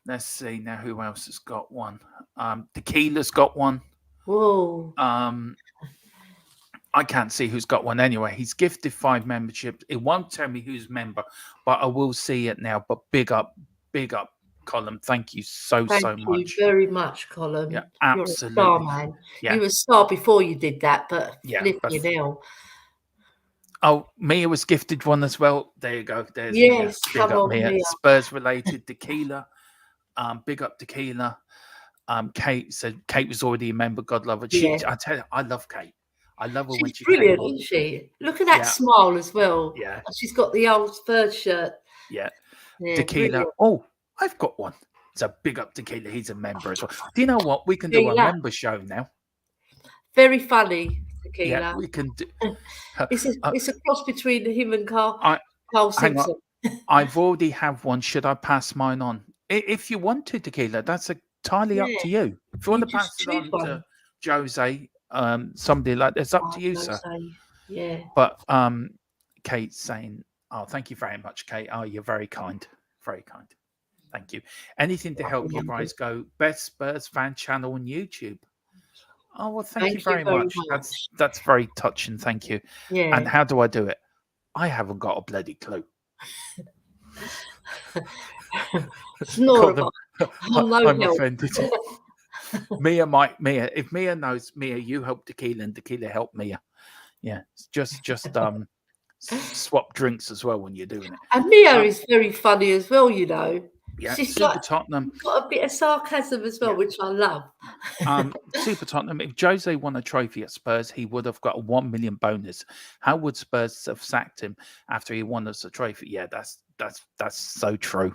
Speaker 1: Let's see now who else has got one. Tequila's got one.
Speaker 2: Whoa.
Speaker 1: I can't see who's got one anyway. He's gifted 5 memberships. It won't tell me who's member, but I will see it now. But big up, Colin. Thank you so much.
Speaker 2: Thank you very much, Colin.
Speaker 1: Yeah,
Speaker 2: You're
Speaker 1: absolutely.
Speaker 2: a star, man.
Speaker 1: Yeah.
Speaker 2: You were a star before you did that, but
Speaker 1: Yeah,
Speaker 2: flip you now.
Speaker 1: Oh, Mia was gifted one as well. There you go. There's
Speaker 2: yes,
Speaker 1: Mia. Big
Speaker 2: come
Speaker 1: up
Speaker 2: on,
Speaker 1: Mia.
Speaker 2: Mia.
Speaker 1: Spurs Related Tequila. Big up Tequila. Kate said Kate was already a member. God love her. I tell you, I love Kate. I love her when
Speaker 2: She's
Speaker 1: she
Speaker 2: brilliant,
Speaker 1: came on.
Speaker 2: isn't she? Look at that smile as well.
Speaker 1: Yeah.
Speaker 2: She's got the old Spurs shirt.
Speaker 1: Yeah.
Speaker 2: Yeah,
Speaker 1: Tequila.
Speaker 2: brilliant.
Speaker 1: Oh, I've got one. So big up Tequila. He's a member as well. Do you know what? We can do a member show now.
Speaker 2: Very funny, Tequila.
Speaker 1: Yeah, we can do.
Speaker 2: It's a cross between him and Carl Simpson.
Speaker 1: I've already have one. Should I pass mine on? If you want to, Tequila, that's entirely up to you. If you want to pass it on to Jose, somebody like that's up to you, sir.
Speaker 2: Yeah.
Speaker 1: But Kate's saying, "Oh, thank you very much, Kate. Oh, you're very kind, very kind. Thank you. Anything to help you guys go. Best Spurs fan channel on YouTube. Oh well, thank you very much. That's very touching. Thank you.
Speaker 2: Yeah.
Speaker 1: And how do I do it? I haven't got a bloody clue. I'm offended. Mia, if Mia knows Mia, you help Tequila and Tequila help Mia. Yeah, just swap drinks as well when you're doing it.
Speaker 2: And Mia is very funny as well, you know.
Speaker 1: Yeah,
Speaker 2: she's
Speaker 1: Super Tottenham.
Speaker 2: Got a bit of sarcasm as well, which I love.
Speaker 1: Super Tottenham. If Jose won a trophy at Spurs, he would have got a 1 million bonus. How would Spurs have sacked him after he won us a trophy? Yeah, that's so true.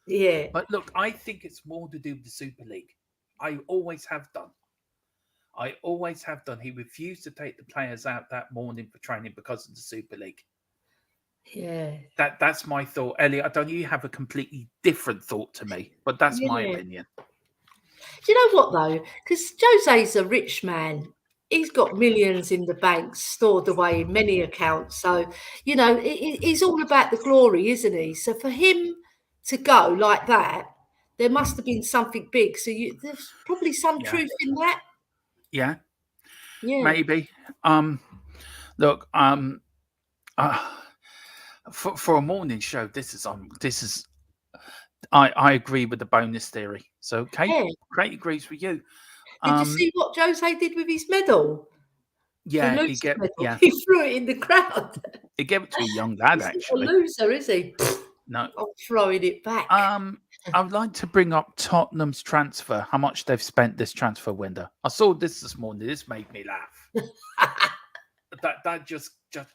Speaker 2: Yeah.
Speaker 1: But look, I think it's more to do with the Super League. I always have done. He refused to take the players out that morning for training because of the Super League.
Speaker 2: Yeah.
Speaker 1: That's my thought. Elliot, I don't know, you have a completely different thought to me, but that's my opinion.
Speaker 2: Do you know what though? Because Jose's a rich man. He's got millions in the bank stored away in many accounts. So, you know, he's all about the glory, isn't he? So for him to go like that, there must have been something big. So there's probably some truth in that.
Speaker 1: Yeah.
Speaker 2: Yeah.
Speaker 1: Maybe. Look, for a morning show, I agree with the bonus theory. So Kate agrees with you.
Speaker 2: Did you see what Jose did with his medal?
Speaker 1: Yeah,
Speaker 2: he threw it in the crowd.
Speaker 1: He gave it to a young lad.
Speaker 2: He's
Speaker 1: actually,
Speaker 2: not a loser, is he?
Speaker 1: No,
Speaker 2: I'm throwing it back.
Speaker 1: I would like to bring up Tottenham's transfer. How much they've spent this transfer window? I saw this morning. This made me laugh. that just.
Speaker 2: Tottenham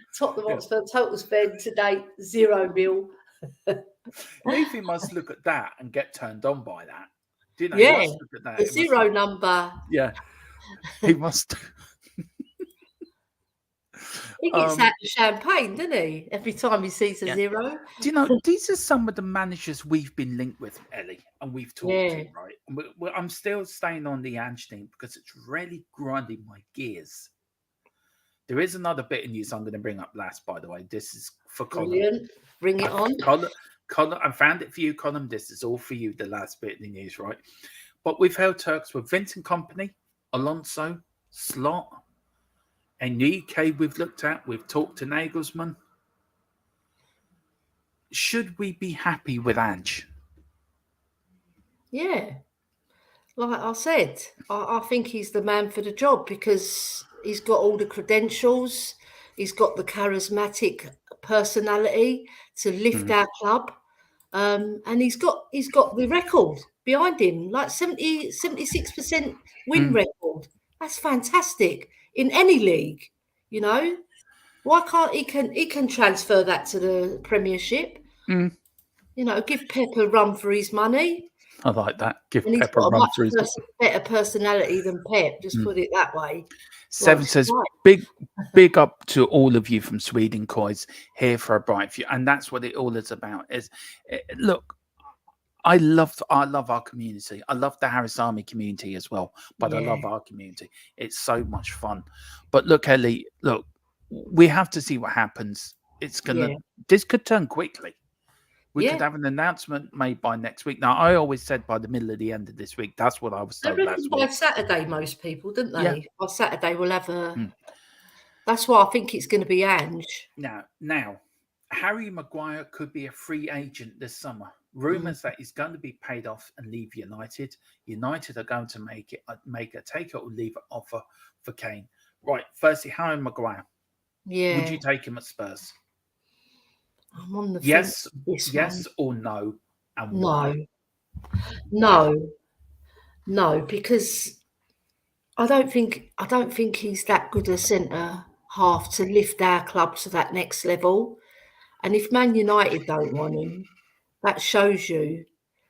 Speaker 2: Hotspur total spend to date £0 million.
Speaker 1: Leafy must look at that and get turned on by that. Do you know?
Speaker 2: Yeah,
Speaker 1: he must look at that.
Speaker 2: the zero number.
Speaker 1: Yeah, he must.
Speaker 2: He gets out of champagne, doesn't he? Every time he sees a zero.
Speaker 1: Do you know, these are some of the managers we've been linked with, Ellie, and we've talked to, right? I'm still staying on the Ange thing because it's really grinding my gears. There is another bit of news I'm going to bring up last, by the way. This is for Colin.
Speaker 2: Brilliant. Bring it on.
Speaker 1: Colin, I found it for you, Colin. This is all for you, the last bit of the news, right? But we've held talks with Vincent Kompany, Alonso, Slot. In the UK, we've talked to Nagelsmann. Should we be happy with Ange?
Speaker 2: Yeah. Like I said, I think he's the man for the job because he's got all the credentials. He's got the charismatic personality to lift our club. and he's got the record behind him, like 76% win record. That's fantastic in any league, you know. Why can't he can transfer that to the Premiership? You know, give Pep a run for his money.
Speaker 1: I like that. Give
Speaker 2: And he's
Speaker 1: Pep a
Speaker 2: got a
Speaker 1: run
Speaker 2: much
Speaker 1: for his.
Speaker 2: better personality than Pep. Just put it that way.
Speaker 1: Seven
Speaker 2: Like,
Speaker 1: says,
Speaker 2: right.
Speaker 1: big up to all of you from Sweden, Coys, here for a bright future. And that's what it all is about. Look, I love our community. I love the Harris Army community as well, but I love our community. It's so much fun. But look, Ellie, look, we have to see what happens. This could turn quickly. We could have an announcement made by next week. Now, I always said by the middle of the end of this week. That's what I was told last
Speaker 2: By
Speaker 1: week.
Speaker 2: Saturday, most people, didn't they?
Speaker 1: Yeah.
Speaker 2: By Saturday, we'll have a. That's why I think it's going to be Ange.
Speaker 1: Now, Harry Maguire could be a free agent this summer. Rumours that he's going to be paid off and leave United. United are going to make a take it or leave it offer for Kane. Right. Firstly, Harry Maguire.
Speaker 2: Yeah.
Speaker 1: Would you take him at Spurs?
Speaker 2: I'm on the
Speaker 1: Yes,
Speaker 2: fence
Speaker 1: yes or no, and why?
Speaker 2: No, because I don't think he's that good a centre half to lift our club to that next level. And if Man United don't want him, that shows you.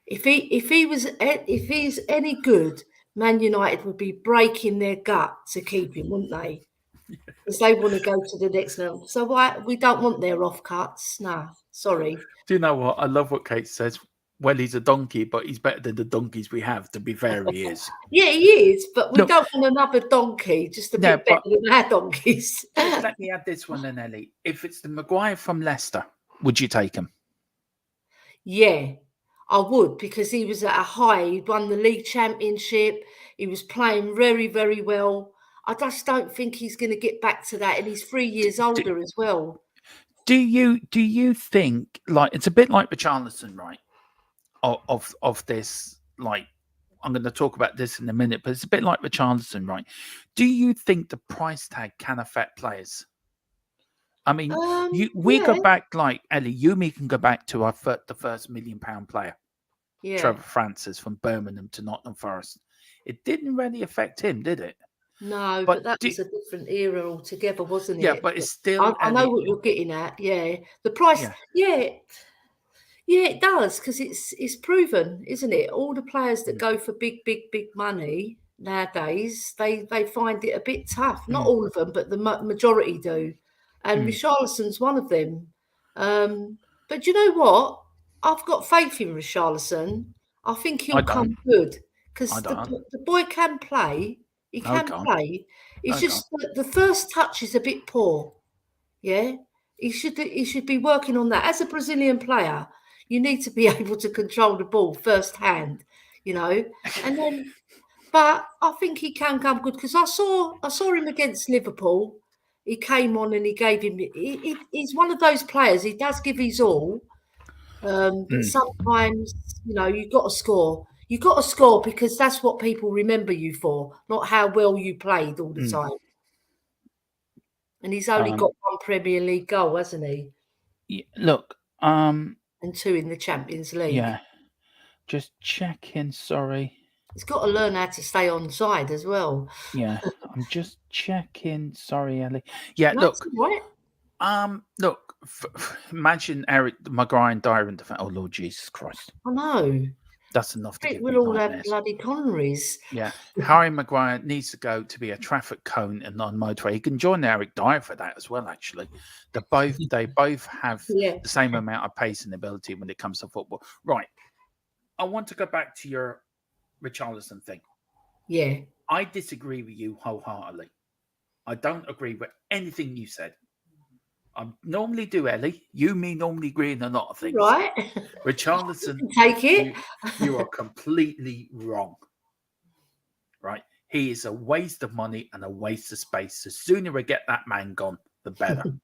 Speaker 2: If he's any good, Man United would be breaking their gut to keep him, wouldn't they? Because they want to go to the next level. So why we don't want their offcuts? Nah, sorry.
Speaker 1: Do you know what? I love what Kate says. Well, he's a donkey, but he's better than the donkeys we have. To be fair, he is.
Speaker 2: Yeah, he is, but we don't want another donkey, just a bit better than our donkeys.
Speaker 1: Let me add this one then, Ellie. If it's the Maguire from Leicester, would you take him?
Speaker 2: Yeah, I would, because he was at a high. He won the league championship. He was playing very, very well. I just don't think he's going to get back to that, and he's 3 years older as well.
Speaker 1: Do you think, like, it's a bit like Richarlison, right? Of this, like, I'm going to talk about this in a minute, but it's a bit like Richarlison, right? Do you think the price tag can affect players? I mean, we go back, like, Ellie, you and me can go back to the first £1 million player, Trevor Francis, from Birmingham to Nottingham Forest. It didn't really affect him, did it?
Speaker 2: No, but that was a different era altogether, wasn't it?
Speaker 1: Yeah, but it's still.
Speaker 2: I know what you're getting at. Yeah, the price. Yeah, it does, because it's proven, isn't it? All the players that go for big money nowadays, they find it a bit tough. Not all of them, but the majority do. And Richarlison's one of them. But you know what? I've got faith in Richarlison. I think he'll come good, because the boy can play. He can play. It's just the first touch is a bit poor. Yeah, he should be working on that. As a Brazilian player, you need to be able to control the ball first hand, you know. And then, but I think he can come good, because I saw him against Liverpool. He came on and he gave him. He's one of those players. He does give his all. But sometimes, you know, you've got to score. You've got to score, because that's what people remember you for, not how well you played all the time. And he's only got one Premier League goal, hasn't he?
Speaker 1: Yeah, look,
Speaker 2: and 2 in the Champions League.
Speaker 1: Yeah, just checking. Sorry,
Speaker 2: he's got to learn how to stay on side as well.
Speaker 1: Yeah, I'm just checking. Sorry, Ellie. Yeah, look.
Speaker 2: Right.
Speaker 1: Look. Imagine Eric Maguire and Dyer in defence. Oh Lord Jesus Christ!
Speaker 2: I know.
Speaker 1: That's enough to give me
Speaker 2: we'll all
Speaker 1: nightmares.
Speaker 2: have bloody Connerys.
Speaker 1: Yeah, Harry Maguire needs to go to be a traffic cone and on motorway. He can join Eric Dyer for that as well. Actually, they both have the same amount of pace and ability when it comes to football. Right. I want to go back to your Richarlison thing.
Speaker 2: Yeah,
Speaker 1: I disagree with you wholeheartedly. I don't agree with anything you said. I normally do, Ellie. You, me, normally agree in a lot of things.
Speaker 2: Right.
Speaker 1: Richarlison,
Speaker 2: take it.
Speaker 1: You are completely wrong. Right? He is a waste of money and a waste of space. The sooner we get that man gone, the better.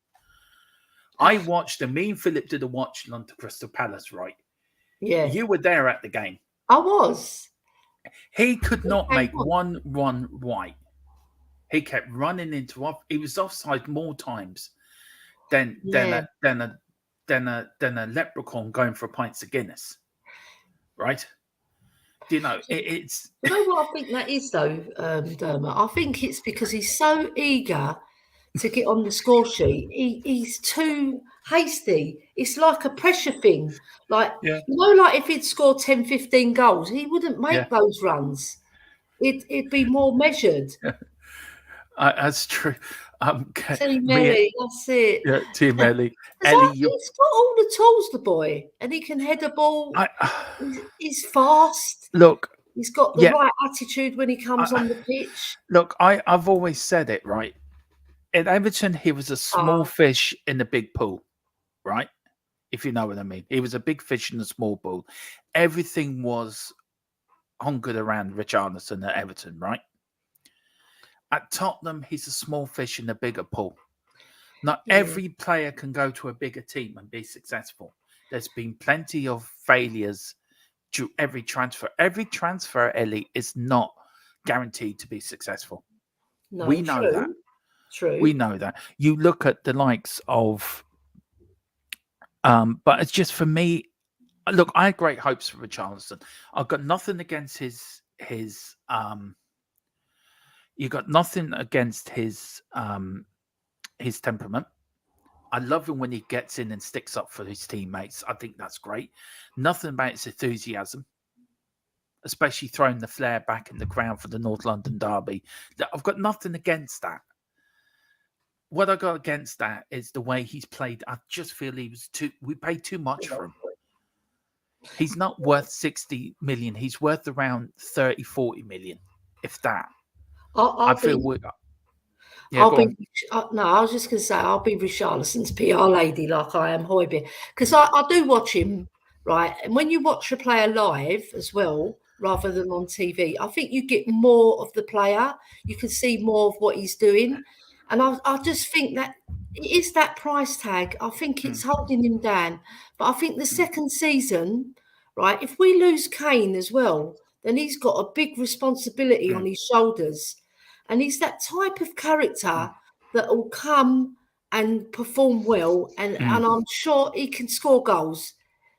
Speaker 1: I watched, and me and Philip did a watch on to Crystal Palace, right?
Speaker 2: Yeah.
Speaker 1: You were there at the game.
Speaker 2: I was.
Speaker 1: He could not make one run right. He kept running into off. He was offside more times than than a leprechaun going for pints of Guinness, right? Do you know it's?
Speaker 2: You know what I think that is, though, Dermot? I think it's because he's so eager to get on the score sheet. He's too hasty. It's like a pressure thing. Like,
Speaker 1: Yeah.
Speaker 2: like if he'd scored 10, 15 goals, he wouldn't make those runs. It'd be more measured.
Speaker 1: That's true.
Speaker 2: Team Ellie, that's it.
Speaker 1: Yeah, Team Ellie.
Speaker 2: He's got all the tools, the boy, and he can head a ball. He's fast.
Speaker 1: Look,
Speaker 2: he's got the right attitude when he comes on the pitch.
Speaker 1: Look, I've always said it, right? At Everton, he was a small fish in a big pool, right? If you know what I mean. He was a big fish in a small pool. Everything was hunkered around Richarlison at Everton, right? At Tottenham, he's a small fish in a bigger pool. Not every player can go to a bigger team and be successful. There's been plenty of failures to every transfer. Every transfer, Ellie, is not guaranteed to be successful.
Speaker 2: No,
Speaker 1: we know that.
Speaker 2: True.
Speaker 1: We know that. You look at the likes of, but it's just for me. Look, I had great hopes for Richarlison. I've got nothing against his. You got nothing against his temperament. I love him when he gets in and sticks up for his teammates. I think that's great. Nothing about his enthusiasm, especially throwing the flair back in the crowd for the North London derby. I've got nothing against that. What I got against that is the way he's played. I just feel we paid too much for him. He's not worth 60 million. He's worth around 30, 40 million, if that. I was
Speaker 2: just going to say, I'll be Richarlison's PR lady like I am Højbjerg. Because I do watch him, right? And when you watch a player live as well, rather than on TV, I think you get more of the player. You can see more of what he's doing. And I just think that it is that price tag. I think it's holding him down. But I think the second season, right, if we lose Kane as well, then he's got a big responsibility on his shoulders. And he's that type of character that will come and perform well. And I'm sure he can score goals.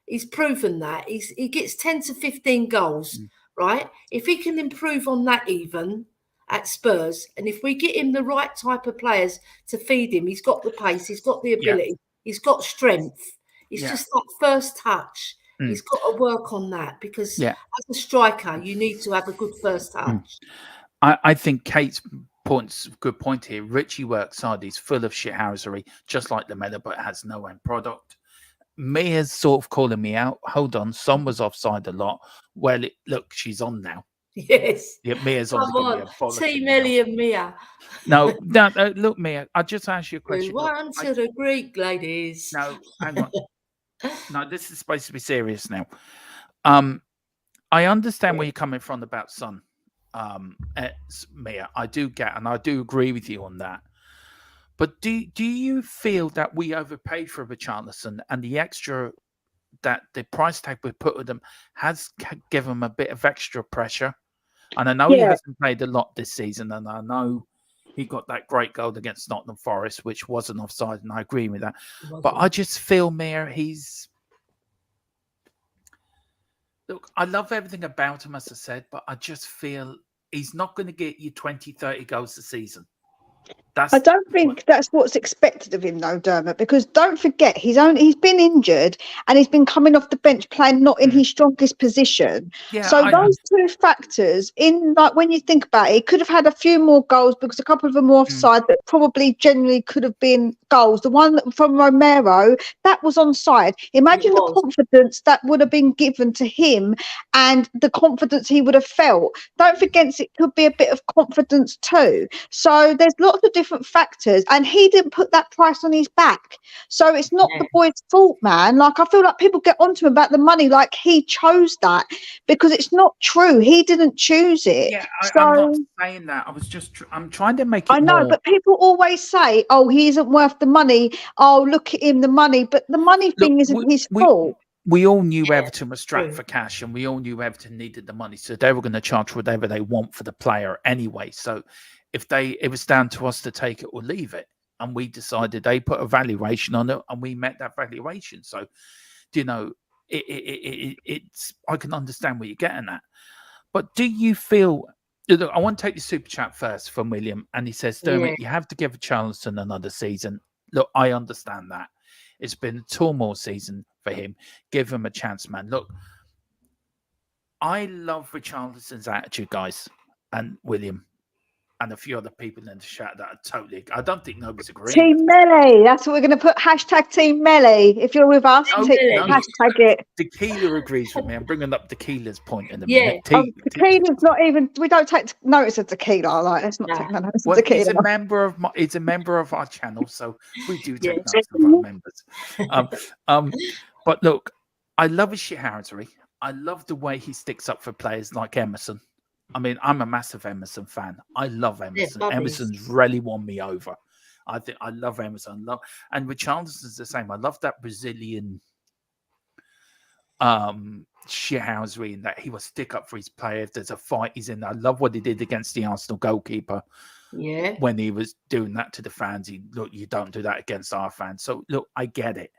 Speaker 2: He's proven that. He gets 10 to 15 goals, right? If he can improve on that even at Spurs, and if we get him the right type of players to feed him, he's got the pace, he's got the ability, he's got strength. It's just that first touch. He's got to work on that because as a striker, you need to have a good first touch.
Speaker 1: I think Kate's good point here. Richie works hard. He's full of shithousery, just like the Miller, but has no end product. Mia's sort of calling me out. Hold on, Son was offside a lot. Well, look, she's on now.
Speaker 2: Yes.
Speaker 1: Yeah, Mia's on.
Speaker 2: Team Ellie and Mia.
Speaker 1: No, look, Mia, I just asked you a question.
Speaker 2: One to the Greek ladies.
Speaker 1: No, hang on. No, this is supposed to be serious now. I understand where you're coming from about Son, Mia. I do get, and I do agree with you on that. But do you feel that we overpaid for Richarlison and the extra that the price tag we put with him has given him a bit of extra pressure? And I know he hasn't played a lot this season, and I know he got that great goal against Nottingham Forest, which wasn't offside, and I agree with that. But I just feel, Mia, look, I love everything about him, as I said, but I just feel he's not going to get you 20, 30 goals a season.
Speaker 4: I don't think that's what's expected of him, though, Dermot, because don't forget he's been injured and he's been coming off the bench playing not in his strongest position. Yeah, so those two factors, when you think about it, he could have had a few more goals because a couple of them were offside that probably generally could have been goals. The one from Romero, that was onside. Imagine the confidence that would have been given to him and the confidence he would have felt. Don't forget it could be a bit of confidence too. So there's lots of different factors, and he didn't put that price on his back, so it's not the boy's fault, man. Like, I feel like people get onto him about the money like he chose that, because it's not true. He didn't choose it.
Speaker 1: I'm not saying that. I'm trying to make it.
Speaker 4: I know, but people always say, oh, he isn't worth the money, oh, look at him, the money. But the money thing isn't his fault.
Speaker 1: We all knew Everton was strapped for cash, and we all knew Everton needed the money, so they were going to charge whatever they want for the player anyway. So if it was down to us to take it or leave it. and we decided they put a valuation on it, and we met that valuation. So, you know, it's I can understand where you're getting at. But do you feel? Look, I want to take the super chat first from William, and he says, "Dermot, you have to give Richarlison another season." Look, I understand that. It's been a turmoil season for him. Give him a chance, man. Look, I love Richarlison's attitude, guys, and William, and a few other people in the chat that are totally. I don't think nobody's agreeing.
Speaker 4: Team Melee. That's what we're going to put. Hashtag Team Melee. If you're with us, hashtag it.
Speaker 1: Tequila agrees with me. I'm bringing up Tequila's point in a minute.
Speaker 4: Tequila's not even. We don't take notice of tequila. Like, let's not take notice of tequila.
Speaker 1: He's a member of our channel, so we do take notice of our members. But look, I love his shithousery. I love the way he sticks up for players like Emerson. I mean, I'm a massive Emerson fan. I love Emerson. Emerson's really won me over. I love Emerson. And Richarlison's the same. I love that Brazilian shithousery in that he will stick up for his player. If there's a fight, he's in there. I love what he did against the Arsenal goalkeeper.
Speaker 2: Yeah.
Speaker 1: When he was doing that to the fans, you don't do that against our fans. So look, I get it.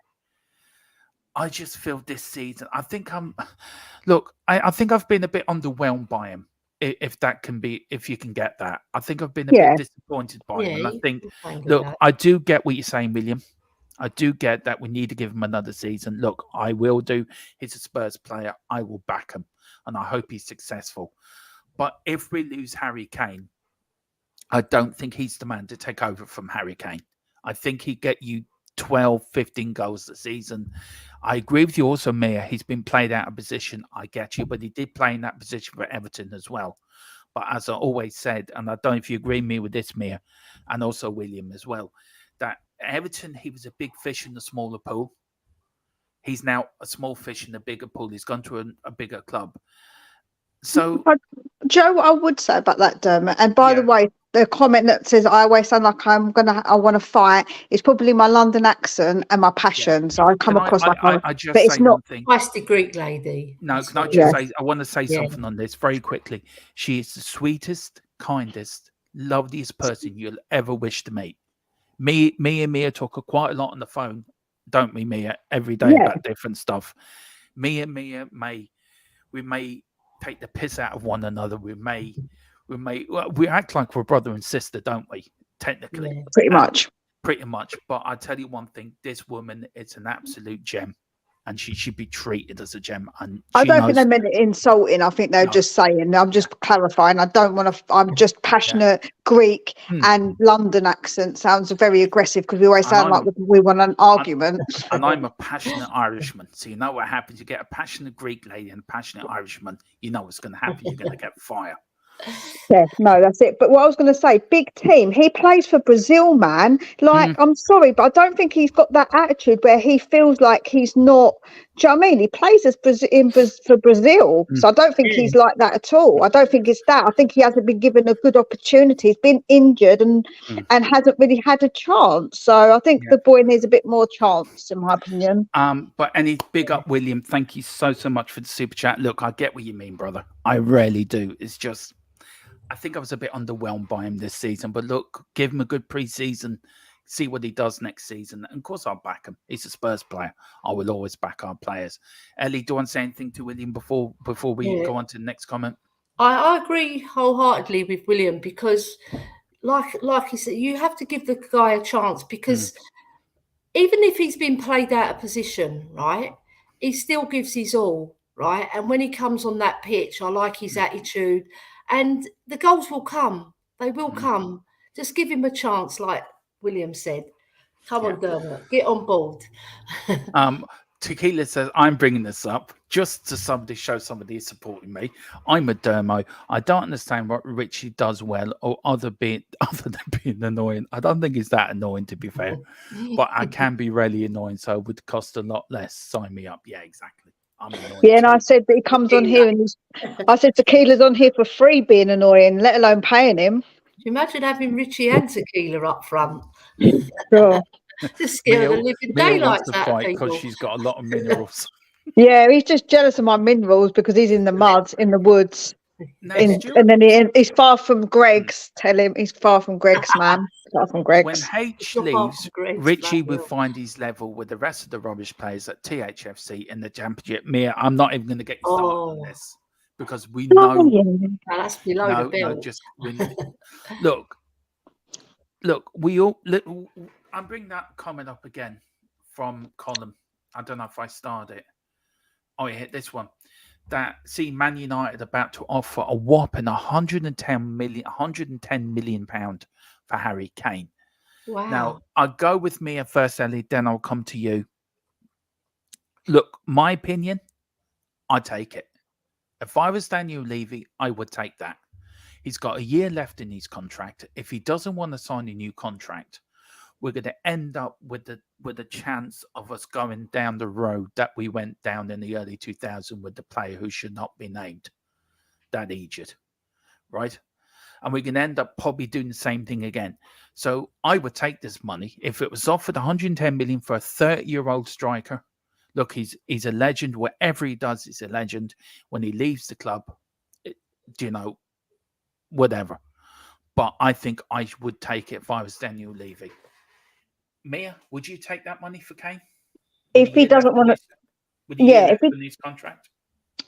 Speaker 1: I just feel this season, I think I think I've been a bit underwhelmed by him. If you can get that. I think I've been a bit disappointed by him. And I think, look, I do get what you're saying, William. I do get that we need to give him another season. Look, I will do. He's a Spurs player. I will back him. And I hope he's successful. But if we lose Harry Kane, I don't think he's the man to take over from Harry Kane. I think he'd get you 12, 15 goals a season. I agree with you also, Mia. He's been played out of position. I get you, but he did play in that position for Everton as well. But as I always said, and I don't know if you agree with me with this, Mia, and also William as well, that Everton, he was a big fish in the smaller pool. He's now a small fish in a bigger pool. He's gone to a bigger club. So,
Speaker 4: Joe, what I would say about that, Dermot, and by the way, the comment that says I always sound like I want to fight is probably my London accent and my passion. So I come across like
Speaker 1: I just but it's not.
Speaker 2: Twice the Greek lady.
Speaker 1: No, can I just say? I want to say something on this very quickly. She is the sweetest, kindest, loveliest person you'll ever wish to meet. Me and Mia talk quite a lot on the phone, don't we, Mia? Every day about different stuff. Me and Mia may take the piss out of one another. We act like we're brother and sister, don't we? Technically,
Speaker 4: pretty much.
Speaker 1: But I tell you one thing: this woman is an absolute gem, and she should be treated as a gem. And
Speaker 4: I don't think they meant it insulting. I think they're just saying. I'm just clarifying. I don't want to. I'm just passionate. Greek and London accent sounds very aggressive because we always sound like we want an argument.
Speaker 1: And I'm a passionate Irishman, so you know what happens. You get a passionate Greek lady and a passionate Irishman. You know what's going to happen. You're going to get fire.
Speaker 4: Yeah, no, that's it. But what I was going to say, big team. He plays for Brazil, man. Like, I'm sorry, but I don't think he's got that attitude where he feels like he's not. Do you know what I mean? He plays for Brazil, so I don't think he's like that at all. I don't think it's that. I think he hasn't been given a good opportunity. He's been injured and hasn't really had a chance. So I think the boy needs a bit more chance, in my opinion.
Speaker 1: But any big up, William. Thank you so much for the super chat. Look, I get what you mean, brother. I really do. It's just. I think I was a bit underwhelmed by him this season, but look, give him a good pre-season, see what he does next season. And of course, I'll back him. He's a Spurs player. I will always back our players. Ellie, do you want to say anything to William before we go on to the next comment?
Speaker 2: I agree wholeheartedly with William because, like he said, you have to give the guy a chance because even if he's been played out of position, right, he still gives his all, right? And when he comes on that pitch, I like his attitude. And the goals will come. They will come. Just give him a chance, like William said. Come on, Dermot. Get on board.
Speaker 1: Tequila says, I'm bringing this up just to show somebody is supporting me. I'm a Dermo. I don't understand what Richie does well or other than being annoying. I don't think it's that annoying, to be fair. But I can be really annoying, so it would cost a lot less. Sign me up. Yeah, exactly.
Speaker 4: Yeah, and I said that he comes on here and I said Tequila's on here for free being annoying, let alone paying him.
Speaker 2: Can you imagine having Richie and Tequila up front?
Speaker 4: Sure.
Speaker 2: Just scared the living daylights out of people.
Speaker 1: Because she's got a lot of minerals.
Speaker 4: Yeah, he's just jealous of my minerals because he's in the mud, in the woods. And then he's far from Greg's. Tell him he's far from Greg's, man. Far from Greg's.
Speaker 1: When H leaves, Richie will find his level with the rest of the rubbish players at THFC in the championship. Mia, I'm not even going to get you started on this because we know.
Speaker 2: No, that's below the belt.
Speaker 1: No, just look. We all. I'm bringing that comment up again from Colin. I don't know if I started it. Oh, yeah, hit this one. That Man United about to offer a whopping 110 million pound for Harry Kane.
Speaker 2: Wow.
Speaker 1: Now I'll go with Mia first, Ellie, then I'll come to you. Look, my opinion, I'd take it. If I was Daniel Levy, I would take that. He's got a year left in his contract. If he doesn't want to sign a new contract, we're going to end up with the chance of us going down the road that we went down in the early 2000s with the player who should not be named, that Egypt, right? And we're going to end up probably doing the same thing again. So I would take this money if it was offered 110 million for a 30-year-old striker. Look, he's a legend. Whatever he does, he's a legend. When he leaves the club, whatever. But I think I would take it if I was Daniel Levy. Mia, would you take that money for Kane?
Speaker 4: If he doesn't want to,
Speaker 1: his contract.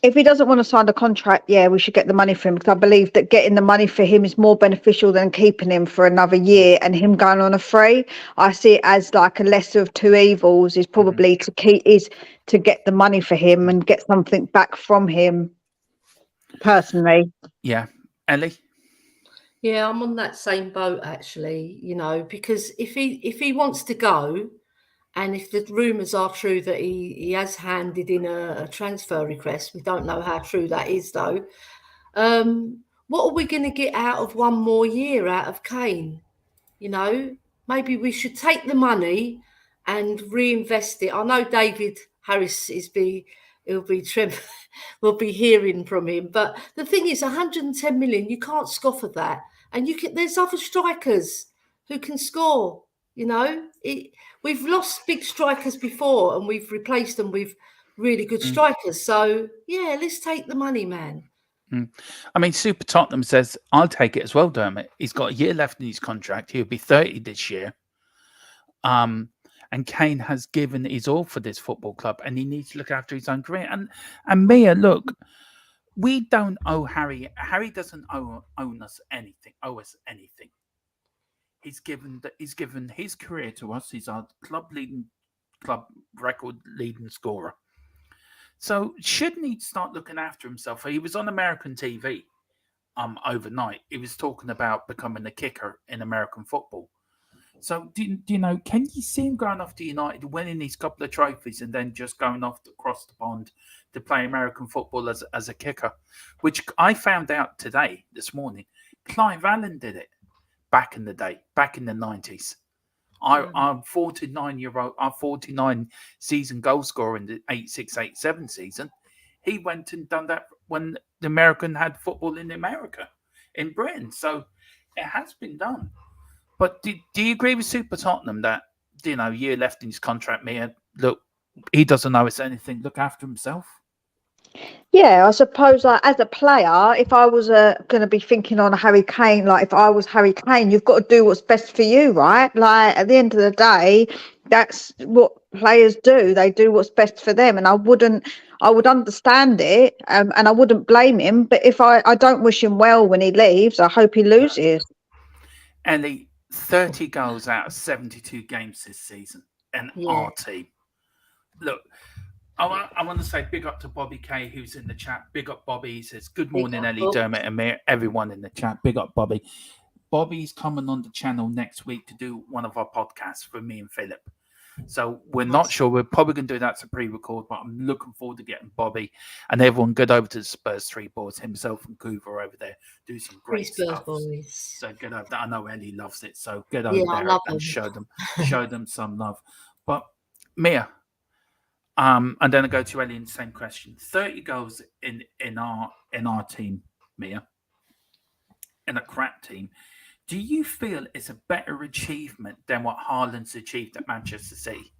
Speaker 4: If he doesn't want to sign the contract, we should get the money for him, because I believe that getting the money for him is more beneficial than keeping him for another year and him going on a free. I see it as like a lesser of two evils. Is probably to get the money for him and get something back from him. Personally,
Speaker 1: yeah, Ellie.
Speaker 2: Yeah, I'm on that same boat actually, because if he wants to go, and if the rumours are true that he has handed in a transfer request, we don't know how true that is though. What are we going to get out of one more year out of Kane? Maybe we should take the money and reinvest it. I know David Harris we'll be hearing from him, but the thing is, 110 million, you can't scoff at that. And there's other strikers who can score. We've lost big strikers before, and we've replaced them with really good strikers. So let's take the money, man.
Speaker 1: I mean, Super Tottenham says I'll take it as well, Dermot. He's got a year left in his contract. He'll be 30 this year. And Kane has given his all for this football club, and he needs to look after his own career. And Mia, look. We don't owe Harry. Harry doesn't owe us anything. He's given his career to us. He's our club record leading scorer. So shouldn't he start looking after himself? He was on American TV overnight. He was talking about becoming a kicker in American football. So do you know? Can you see him going off to United, winning these couple of trophies, and then just going off across the pond to play American football as a kicker? Which I found out this morning. Clive Allen did it back in the day, back in the 90s. Our 49 season goal scorer in the 86-87 season. He went and done that when the American had football in America, in Britain. So it has been done. But do you agree with Super Tottenham that, year left in his contract, Mia, look, he doesn't owe us anything, look after himself?
Speaker 4: Yeah, I suppose as a player, if I was going to be thinking on Harry Kane, like if I was Harry Kane, you've got to do what's best for you, right? Like at the end of the day, that's what players do. They do what's best for them. And I would understand it and I wouldn't blame him. But if I don't wish him well when he leaves, I hope he loses.
Speaker 1: Ellie, 30 goals out of 72 games this season and our team. Look, I want to say big up to Bobby K, who's in the chat. Big up, Bobby. He says, good morning, Ellie, Dermot, and everyone in the chat. Big up, Bobby. Bobby's coming on the channel next week to do one of our podcasts for me and Philip. So we're not sure. We're probably going to do that as a pre-record, but I'm looking forward to getting Bobby and everyone get over to the Spurs 3 boards, himself and Coover over there, do some great stuff.
Speaker 2: Boys.
Speaker 1: So get over there. I know Ellie loves it, so get over there and show them some love. But Mia, and then I go to Ellie in the same question. 30 goals in our team, Mia, in a crap team. Do you feel it's a better achievement than what Haaland's achieved at Manchester City?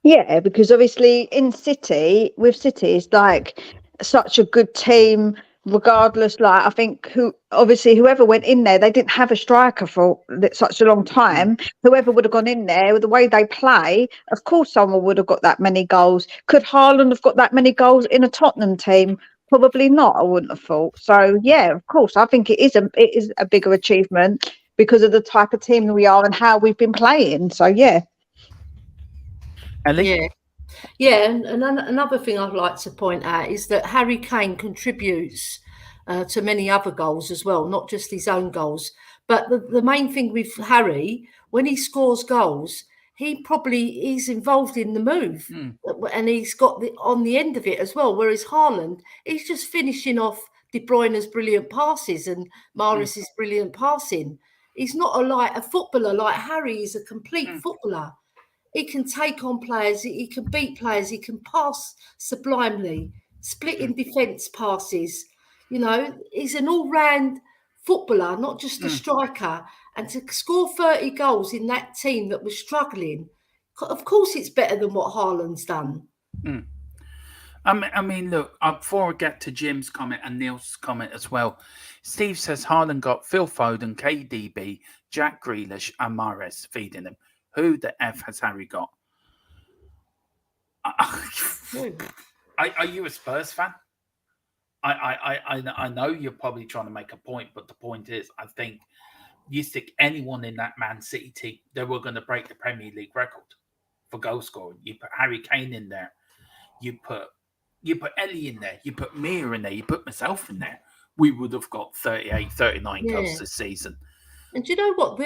Speaker 4: Yeah, because obviously with City, it's like such a good team regardless, like I think whoever went in there, they didn't have a striker for such a long time. Whoever would have gone in there, with the way they play, of course someone would have got that many goals. Could Haaland have got that many goals in a Tottenham team? Probably not, I wouldn't have thought. So yeah, of course, I think it is a bigger achievement because of the type of team that we are and how we've been playing. So yeah.
Speaker 1: Ellie?
Speaker 2: Yeah, and another thing I'd like to point out is that Harry Kane contributes to many other goals as well, not just his own goals. But the main thing with Harry, when he scores goals, he probably is involved in the move, and he's got on the end of it as well. Whereas Haaland, he's just finishing off De Bruyne's brilliant passes and Mahrez's brilliant passing. He's not a footballer like Harry is a complete footballer. He can take on players, he can beat players, he can pass sublimely, split in defence passes. You know, he's an all-round footballer, not just a striker. And to score 30 goals in that team that was struggling, of course it's better than what Haaland's done.
Speaker 1: I mean, look, before I get to Jim's comment and Neil's comment as well, Steve says Haaland got Phil Foden, KDB, Jack Grealish and Mahrez feeding him. Who the F has Harry got? Are you a Spurs fan? I know you're probably trying to make a point, but the point is, I think you stick anyone in that Man City team, they were going to break the Premier League record for goal scoring. You put Harry Kane in there, you put Ellie in there, you put Mia in there, you put myself in there. We would have got 38, 39 goals this season.
Speaker 2: And do you know what?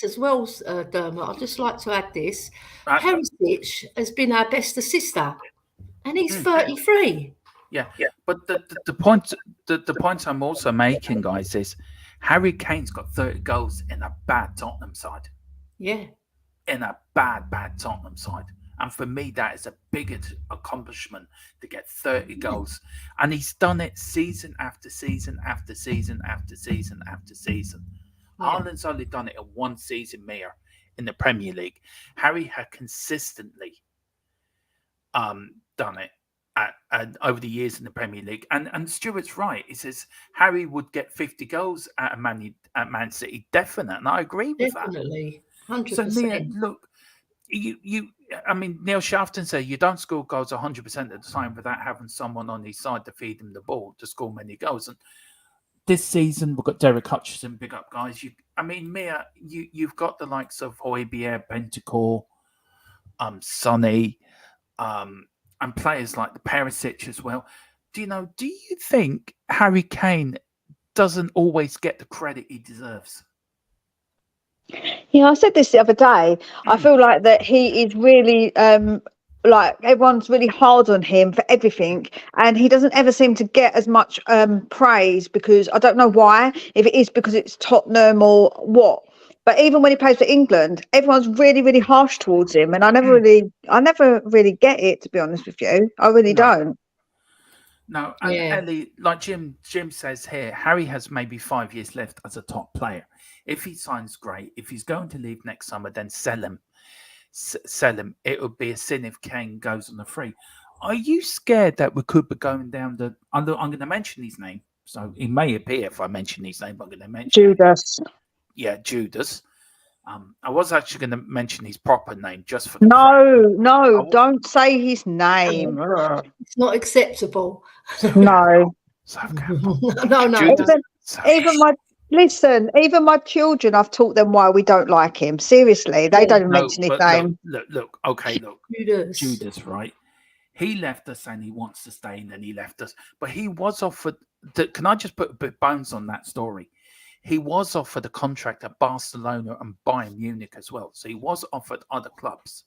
Speaker 2: As well, Dermot, I'd just like to add this. Perisic has been our best assister, and he's 33.
Speaker 1: Yeah. But the point I'm also making, guys, is Harry Kane's got 30 goals in a bad Tottenham side.
Speaker 2: Yeah.
Speaker 1: In a bad Tottenham side. And for me, that is a big accomplishment to get 30 goals. And he's done it season after season after season after season after season. Haaland's only done it in one season, Mia, in the Premier League. Harry had consistently done it over the years in the Premier League. And Stuart's right. He says Harry would get 50 goals at Man City. Definite. And I agree with that.
Speaker 2: Definitely. 100%.
Speaker 1: So, Mia, look, I mean, Neil Shafton said you don't score goals 100% of the time without having someone on his side to feed him the ball to score many goals. And this season, we've got Derek Hutchison, big up guys. Mia, you've got the likes of Højbjerg, Bentancur, Sonny, and players like the Perisic as well. Do you think Harry Kane doesn't always get the credit he deserves?
Speaker 4: Yeah, I said this the other day. I feel like that he is really like everyone's really hard on him for everything, and he doesn't ever seem to get as much praise, because I don't know why, if it is because it's Tottenham or what. But even when he plays for England, everyone's really, really harsh towards him, and I never really get it, to be honest with you. I really don't.
Speaker 1: No, and Ellie, like Jim says here, Harry has maybe 5 years left as a top player. If he signs, great. If he's going to leave next summer, then sell him. It would be a sin if Kane goes on a free. Are you scared that we could be going down I'm going to mention his name, so he may appear if I mention his name. I'm going to mention
Speaker 4: Judas.
Speaker 1: Yeah, Judas. I was actually going to mention his proper name just for
Speaker 4: don't say his name.
Speaker 2: It's not acceptable.
Speaker 4: No.
Speaker 2: No.
Speaker 4: Even my children, I've taught them why we don't like him. Seriously, they don't mention his name.
Speaker 1: Look. Judas, right? He left us and he wants to stay, and then he left us. But he was offered. Can I just put a bit of bones on that story? He was offered a contract at Barcelona and Bayern Munich as well. So he was offered other clubs.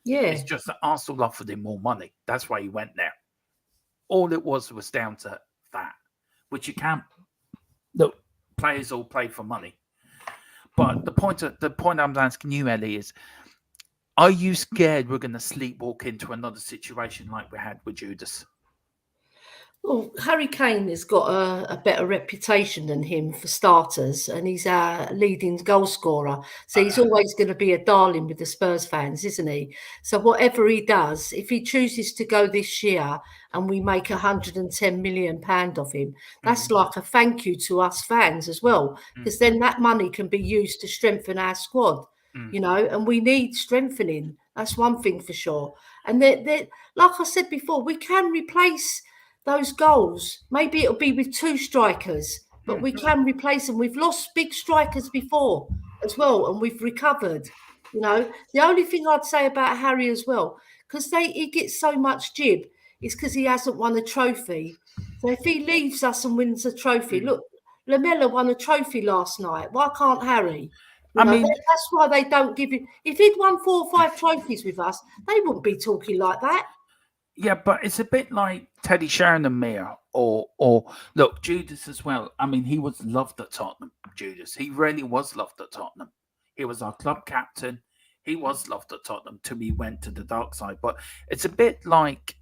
Speaker 2: Yeah.
Speaker 1: It's just that Arsenal offered him more money. That's why he went there. All it was down to that, which you can't. Look, players all play for money. But the point I'm asking you, Ellie, is, are you scared we're going to sleepwalk into another situation like we had with Judas?
Speaker 2: Well, Harry Kane has got a better reputation than him for starters, and he's our leading goal scorer. So he's always going to be a darling with the Spurs fans, isn't he? So whatever he does, if he chooses to go this year and we make £110 million of him, that's like a thank you to us fans as well, because then that money can be used to strengthen our squad, and we need strengthening. That's one thing for sure. And like I said before, we can replace those goals. Maybe it'll be with two strikers, but we can replace them. We've lost big strikers before as well, and we've recovered. The only thing I'd say about Harry as well, because he gets so much jib, is because he hasn't won a trophy. So if he leaves us and wins a trophy, look, Lamella won a trophy last night. Why can't Harry? That's why they don't give him. If he'd won 4 or 5 trophies with us, they wouldn't be talking like that.
Speaker 1: Yeah, but it's a bit like Teddy Sheringham, Mia, or look, Judas as well. I mean, he was loved at Tottenham, Judas. He really was loved at Tottenham. He was our club captain. He was loved at Tottenham till he went to the dark side. But it's a bit like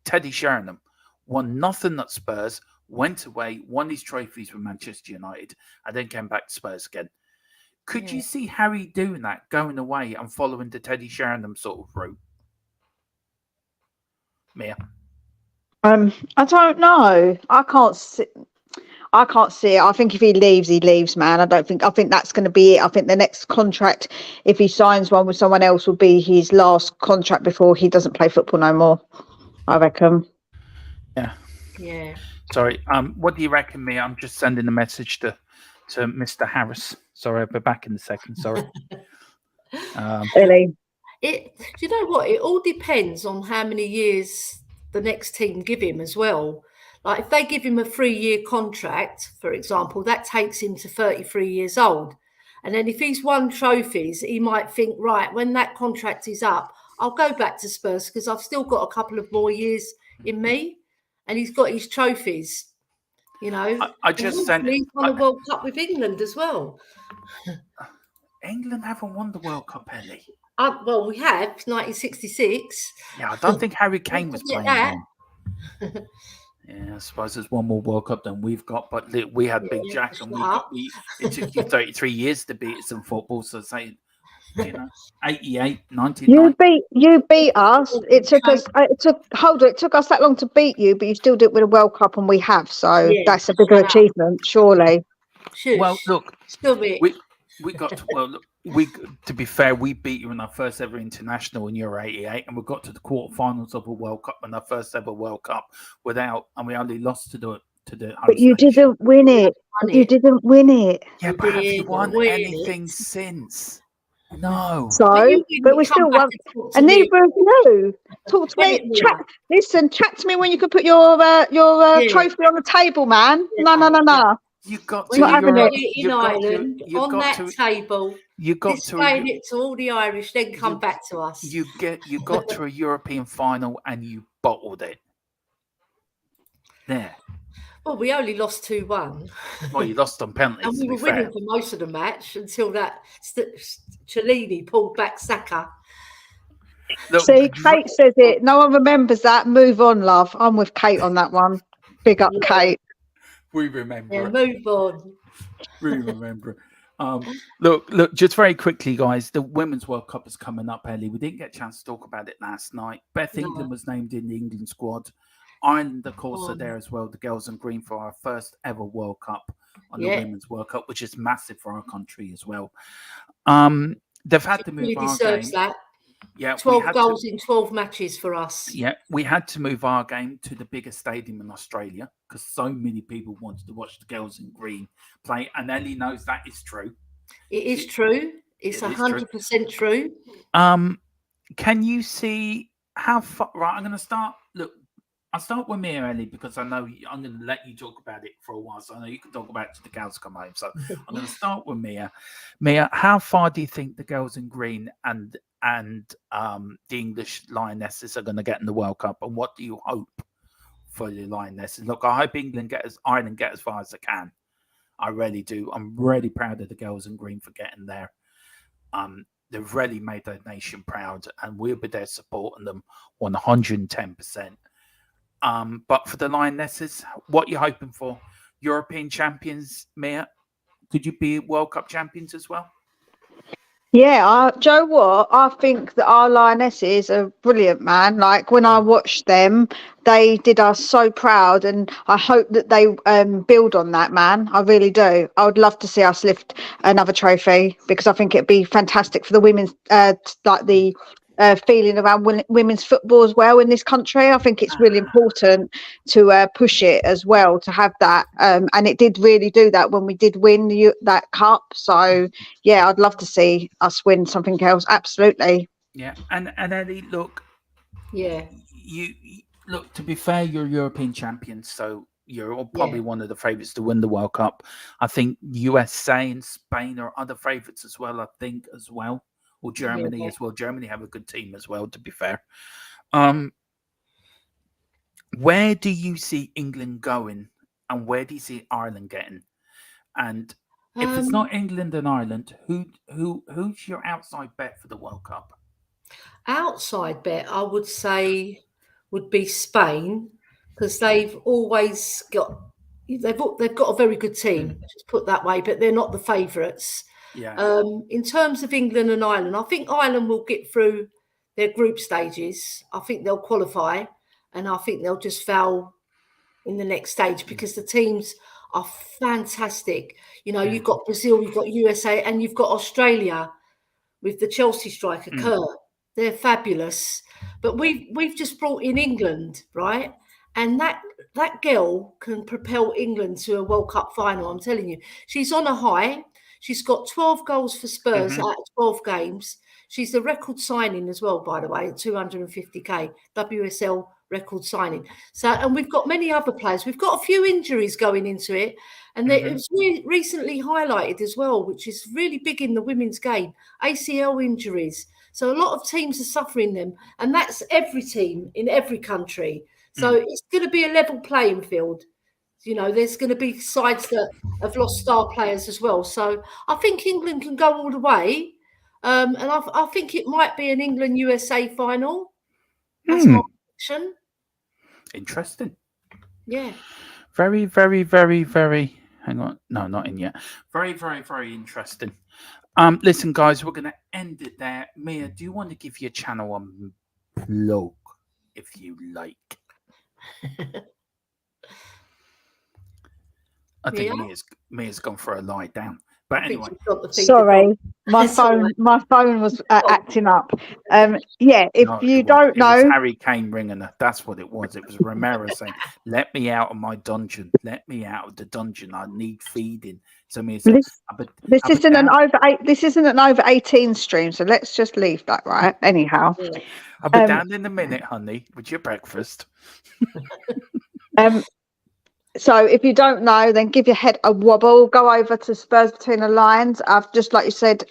Speaker 1: Teddy Sheringham. Won nothing at Spurs, went away, won his trophies with Manchester United, and then came back to Spurs again. Could you see Harry doing that, going away and following the Teddy Sheringham sort of route? Mia?
Speaker 4: I don't know. I can't see it. I think if he leaves, man. I think that's going to be it. I think the next contract, if he signs one with someone else, will be his last contract before he doesn't play football no more. I reckon.
Speaker 2: Yeah.
Speaker 1: Sorry. What do you reckon, Mia? I'm just sending a message to Mr. Harris. Sorry, I'll be back in a second. Sorry.
Speaker 4: Really?
Speaker 2: Do you know what? It all depends on how many years the next team give him as well. Like if they give him a 3-year contract, for example, that takes him to 33 years old. And then if he's won trophies, he might think, right, when that contract is up, I'll go back to Spurs because I've still got a couple of more years in me. And he's got his trophies,
Speaker 1: I just sent.
Speaker 2: He's won a World Cup with England as well.
Speaker 1: England haven't won the World Cup, Ellie.
Speaker 2: Well, we have 1966.
Speaker 1: Yeah, I don't think Harry Kane was playing then. Yeah, I suppose there's one more World Cup than we've got, but we had Big Jack, and it took you 33 years to beat us in football. So say, 88, 1990.
Speaker 4: You beat us. It took us. It took us that long to beat you, but you still did it with a World Cup, and we have. So that's a bigger achievement, surely.
Speaker 1: Well, look, we got to, to be fair, we beat you in our first ever international in Euro 88, and we got to the quarterfinals of a World Cup in our first ever World Cup and we only lost to the
Speaker 4: But you didn't win it. You didn't win it.
Speaker 1: Yeah, but have you won anything since? No.
Speaker 4: So, but we still won. And neither of you. Talk to me. Chat to me when you can put your trophy on the table, man. No.
Speaker 1: You got
Speaker 2: to in Ireland on that table.
Speaker 1: You got
Speaker 2: displaying it to all the Irish, then come back to us.
Speaker 1: You got to a European final and you bottled it. There.
Speaker 2: Well, we only lost 2-1.
Speaker 1: Well, you lost on penalties.
Speaker 2: And we were winning for most of the match until that Cellini pulled back Saka.
Speaker 4: Look, see, Kate says it. No one remembers that. Move on, love. I'm with Kate on that one. Big up, Kate.
Speaker 1: We remember.
Speaker 2: Yeah, move on.
Speaker 1: We remember. Look, just very quickly, guys. The Women's World Cup is coming up, Ellie. We didn't get a chance to talk about it last night. Beth England was named in the England squad. Ireland, of course, are there as well. The girls in green for our first ever World Cup on the Women's World Cup, which is massive for our country as well. They've had to move our game.
Speaker 2: That.
Speaker 1: Yeah,
Speaker 2: 12 goals in 12 matches for us.
Speaker 1: Yeah, we had to move our game to the biggest stadium in Australia because so many people wanted to watch the girls in green play, and Ellie knows that is true.
Speaker 2: It is true. It's 100% true.
Speaker 1: Can you see how far? Right, I'm going to start. Look, I'll start with Mia, Ellie, because I know I'm going to let you talk about it for a while. So I know you can talk about it till the girls come home. So I'm going to start with Mia. Mia, how far do you think the girls in green and the English Lionesses are going to get in the World Cup, and what do you hope for the Lionesses? Look, I hope Ireland get as far as they can. I really do. I'm really proud of the girls in green for getting there. They've really made their nation proud, and we'll be there supporting them 110%. But for the Lionesses, what you hoping for? European champions, Mia? Could you be World Cup champions as well?
Speaker 4: Yeah, Joe, what I think that our Lionesses are brilliant, man. Like when I watched them, they did us so proud, and I hope that they build on that, man. I really do. I would love to see us lift another trophy because I think it'd be fantastic for the women's, like the feeling around women's football as well in this country. I think it's really important to push it as well, to have that. And it did really do that when we did win that cup. So yeah, I'd love to see us win something else. Absolutely.
Speaker 1: Yeah, and Eddie, look,
Speaker 2: Yeah.
Speaker 1: you look. To be fair, you're European champions, so you're probably
Speaker 2: Yeah.
Speaker 1: one of the favourites to win the World Cup. I think USA and Spain are other favourites as well. I think as well, or Germany
Speaker 2: Yeah.
Speaker 1: as well. Germany have a good team as well. To be fair, where do you see England going, and where do you see Ireland getting? And if it's not England and Ireland, who's your outside bet for the World Cup?
Speaker 2: Outside bet, I would say, would be Spain, because they've always got they've got a very good team, just put that way, but they're not the favourites.
Speaker 1: Yeah.
Speaker 2: In terms of England and Ireland, I think Ireland will get through their group stages. I think they'll qualify, and I think they'll just foul in the next stage because the teams are fantastic. You know, you've got Brazil, you've got USA, and you've got Australia with the Chelsea striker Kerr. They're fabulous. But we've just brought in England, right? And that girl can propel England to a World Cup final. I'm telling you, she's on a high. She's got 12 goals for Spurs out of 12 games. She's the record signing as well, by the way, 250k WSL record signing. So, and we've got many other players. We've got a few injuries going into it, and it was recently highlighted as well, which is really big in the women's game. ACL injuries. So a lot of teams are suffering them, and that's every team in every country. So it's going to be a level playing field. You know, there's going to be sides that have lost star players as well. So I think England can go all the way. And I think it might be an England-USA final. That's my prediction.
Speaker 1: Interesting.
Speaker 2: Yeah.
Speaker 1: Very, very, very, very. Hang on. No, not in yet. Very, very, very interesting. Listen, guys, we're going to end it there. Mia, do you want to give your channel a plug, if you like? I think Mia's gone for a lie down. But anyway,
Speaker 4: sorry, my phone was acting up. Yeah, if you don't know,
Speaker 1: it was Harry Kane ringing her. That's what it was. It was Romero saying, "Let me out of my dungeon. Let me out of the dungeon. I need feeding." So Mia said,
Speaker 4: "This isn't an over 8. This isn't an over 18 stream. So let's just leave that, right? Anyhow,
Speaker 1: I'll be down in a minute, honey, with your breakfast."
Speaker 4: So if you don't know, then give your head a wobble. Go over to Spurs Between the Lines. I've just, like you said,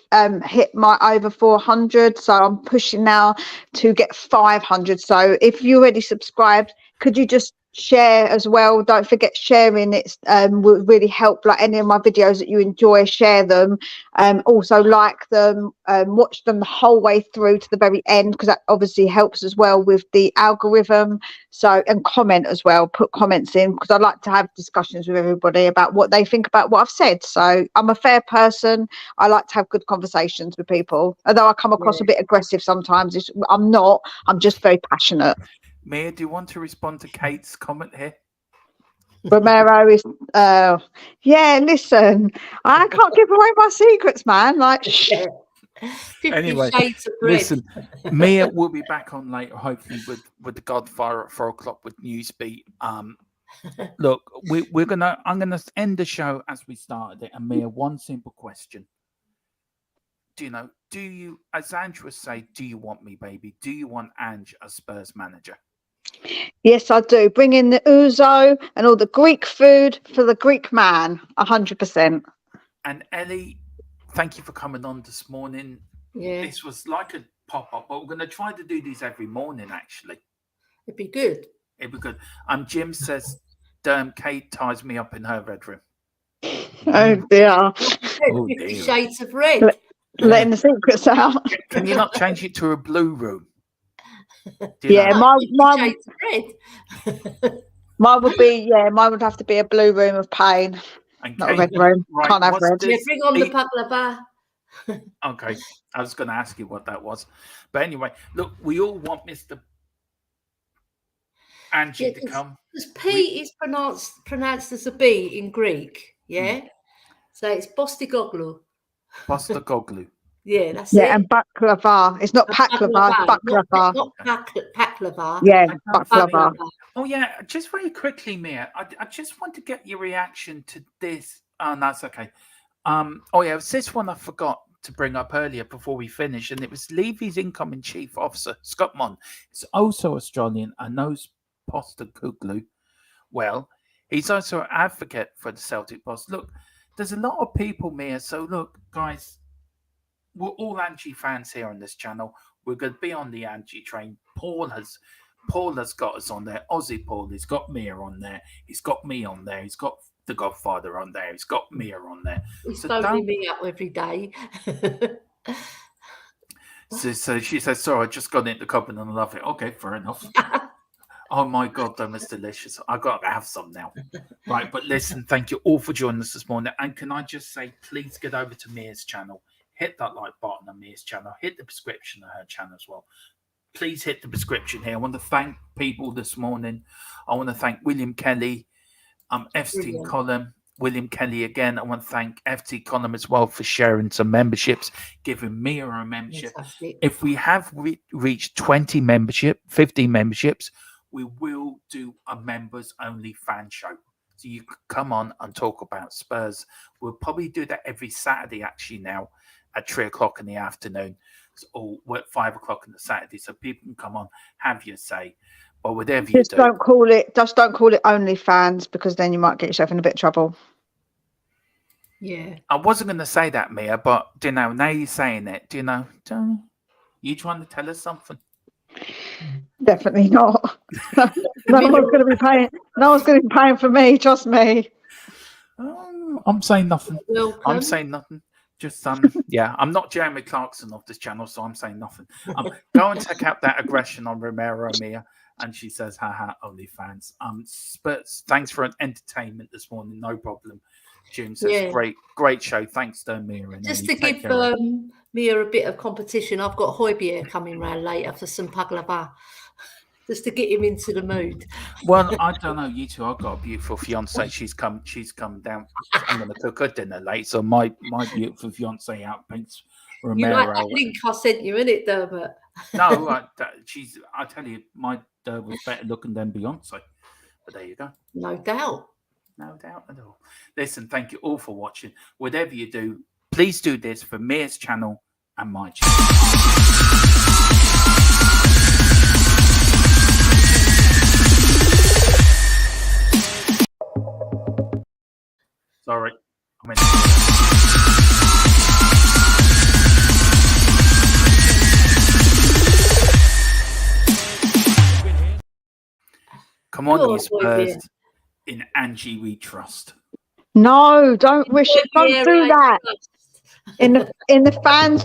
Speaker 4: hit my over 400. So I'm pushing now to get 500. So if you already subscribed, could you just share as well? Don't forget sharing. It's would really help. Like any of my videos that you enjoy, share them. Also like them, watch them the whole way through to the very end, because that obviously helps as well with the algorithm. So, and comment as well, put comments in, because I like to have discussions with everybody about what they think about what I've said. So I'm a fair person. I like to have good conversations with people, although I come across a bit aggressive sometimes. I'm not. I'm just very passionate.
Speaker 1: Mia, do you want to respond to Kate's comment here?
Speaker 4: Romero is, yeah, listen, I can't give away my secrets, man. Like,
Speaker 1: anyway, listen, Mia will be back on later, hopefully with the Godfather at 4 o'clock with Newsbeat. Look, I'm gonna end the show as we started it, and Mia, one simple question. Do you, as Ange would say, do you want me, baby? Do you want Ange as Spurs manager?
Speaker 4: Yes, I do. Bring in the ouzo and all the Greek food for the Greek man, 100%.
Speaker 1: And Ellie, thank you for coming on this morning.
Speaker 2: Yeah.
Speaker 1: This was like a pop-up, but we're going to try to do these every morning, actually.
Speaker 2: It'd be good.
Speaker 1: It'd be good. Jim says, Kate ties me up in her bedroom.
Speaker 4: Oh, dear.
Speaker 2: 50 Shades of Red.
Speaker 4: Letting the secrets out.
Speaker 1: Can you not change it to a blue room? Do you know?
Speaker 4: mine
Speaker 2: Shades of red.
Speaker 4: mine would have to be a blue room of pain, not a red room.
Speaker 1: Right,
Speaker 4: Can't have
Speaker 1: what's
Speaker 4: red.
Speaker 1: this?
Speaker 2: Yeah, bring on the baklava.
Speaker 1: Okay, I was going to ask you what that was, but anyway, look, we all want Mr. Angie to come.
Speaker 2: Because P is pronounced as a B in Greek, yeah? So it's Postecoglou.
Speaker 1: Postecoglou.
Speaker 2: Yeah, that's
Speaker 4: Yeah,
Speaker 2: it.
Speaker 4: and baklava. It's not baklava, it's baklava.
Speaker 2: Not baklava.
Speaker 4: Yeah, baklava.
Speaker 1: Oh yeah, just very quickly, Mia. I just want to get your reaction to this. Oh, that's okay. Oh yeah, it was this one I forgot to bring up earlier before we finish, and it was Levy's incoming chief officer, Scott Mon. He's also Australian and knows Postecoglou well. He's also an advocate for the Celtic boss. Look, there's a lot of people, Mia. So look, guys, we're all Angie fans here on this channel. We're going to be on the Angie train. Paul has got us on there. Aussie Paul, he's got Mia on there. He's got me on there. He's got the Godfather on there. He's got Mia on there.
Speaker 2: He's phoning me up every day.
Speaker 1: So she says, sorry, I just got into the cupboard and I love it. Okay, fair enough. Oh my God, them is delicious. I got to have some now. Right, but listen, thank you all for joining us this morning. And can I just say, please get over to Mia's channel. Hit that like button on Mia's channel. Hit the description of her channel as well. Please hit the description here. I want to thank people this morning. I want to thank William Kelly, FT Column, William Kelly again. I want to thank FT Column as well for sharing some memberships, giving Mia a membership.
Speaker 2: Fantastic.
Speaker 1: If we have reached 20 membership, 15 memberships, we will do a members only fan show. So you can come on and talk about Spurs. We'll probably do that every Saturday actually now at 3 o'clock in the afternoon, or at 5 o'clock on the Saturday, so people can come on, have your say. But whatever you do,
Speaker 4: Don't call it only fans, because then you might get yourself in a bit of trouble.
Speaker 2: Yeah.
Speaker 1: I wasn't going to say that, Mia, but do you know, now you're saying it, do you know, you trying to tell us something?
Speaker 4: Definitely not. No one's going to be paying. No one's going to be paying for me. Trust me.
Speaker 1: I'm saying nothing.
Speaker 2: Welcome.
Speaker 1: I'm saying nothing. Just yeah, I'm not Jeremy Clarkson of this channel, so I'm saying nothing. Go and check out that aggression on Romero Mia, and she says, "Haha, only fans." Spurs, thanks for an entertainment this morning. No problem. June says, "Great show. Thanks to Mia." And
Speaker 2: just to give Mia a bit of competition, I've got Højbjerg coming round later for some baklava, just to get him into the mood.
Speaker 1: Well, I don't know, you two. I've got a beautiful fiance. She's come down. I'm going to cook her dinner late, so my beautiful fiance outpaints Romero.
Speaker 2: You like that link I sent you, innit, Dermot?
Speaker 1: No, I tell you, my Derb was better looking than Beyonce. But there you go.
Speaker 2: No doubt.
Speaker 1: No doubt at all. Listen, thank you all for watching. Whatever you do, please do this for Mia's channel and my channel. Sorry. Come on, you Spurs. In Angie we trust.
Speaker 4: No, don't do that. In the fans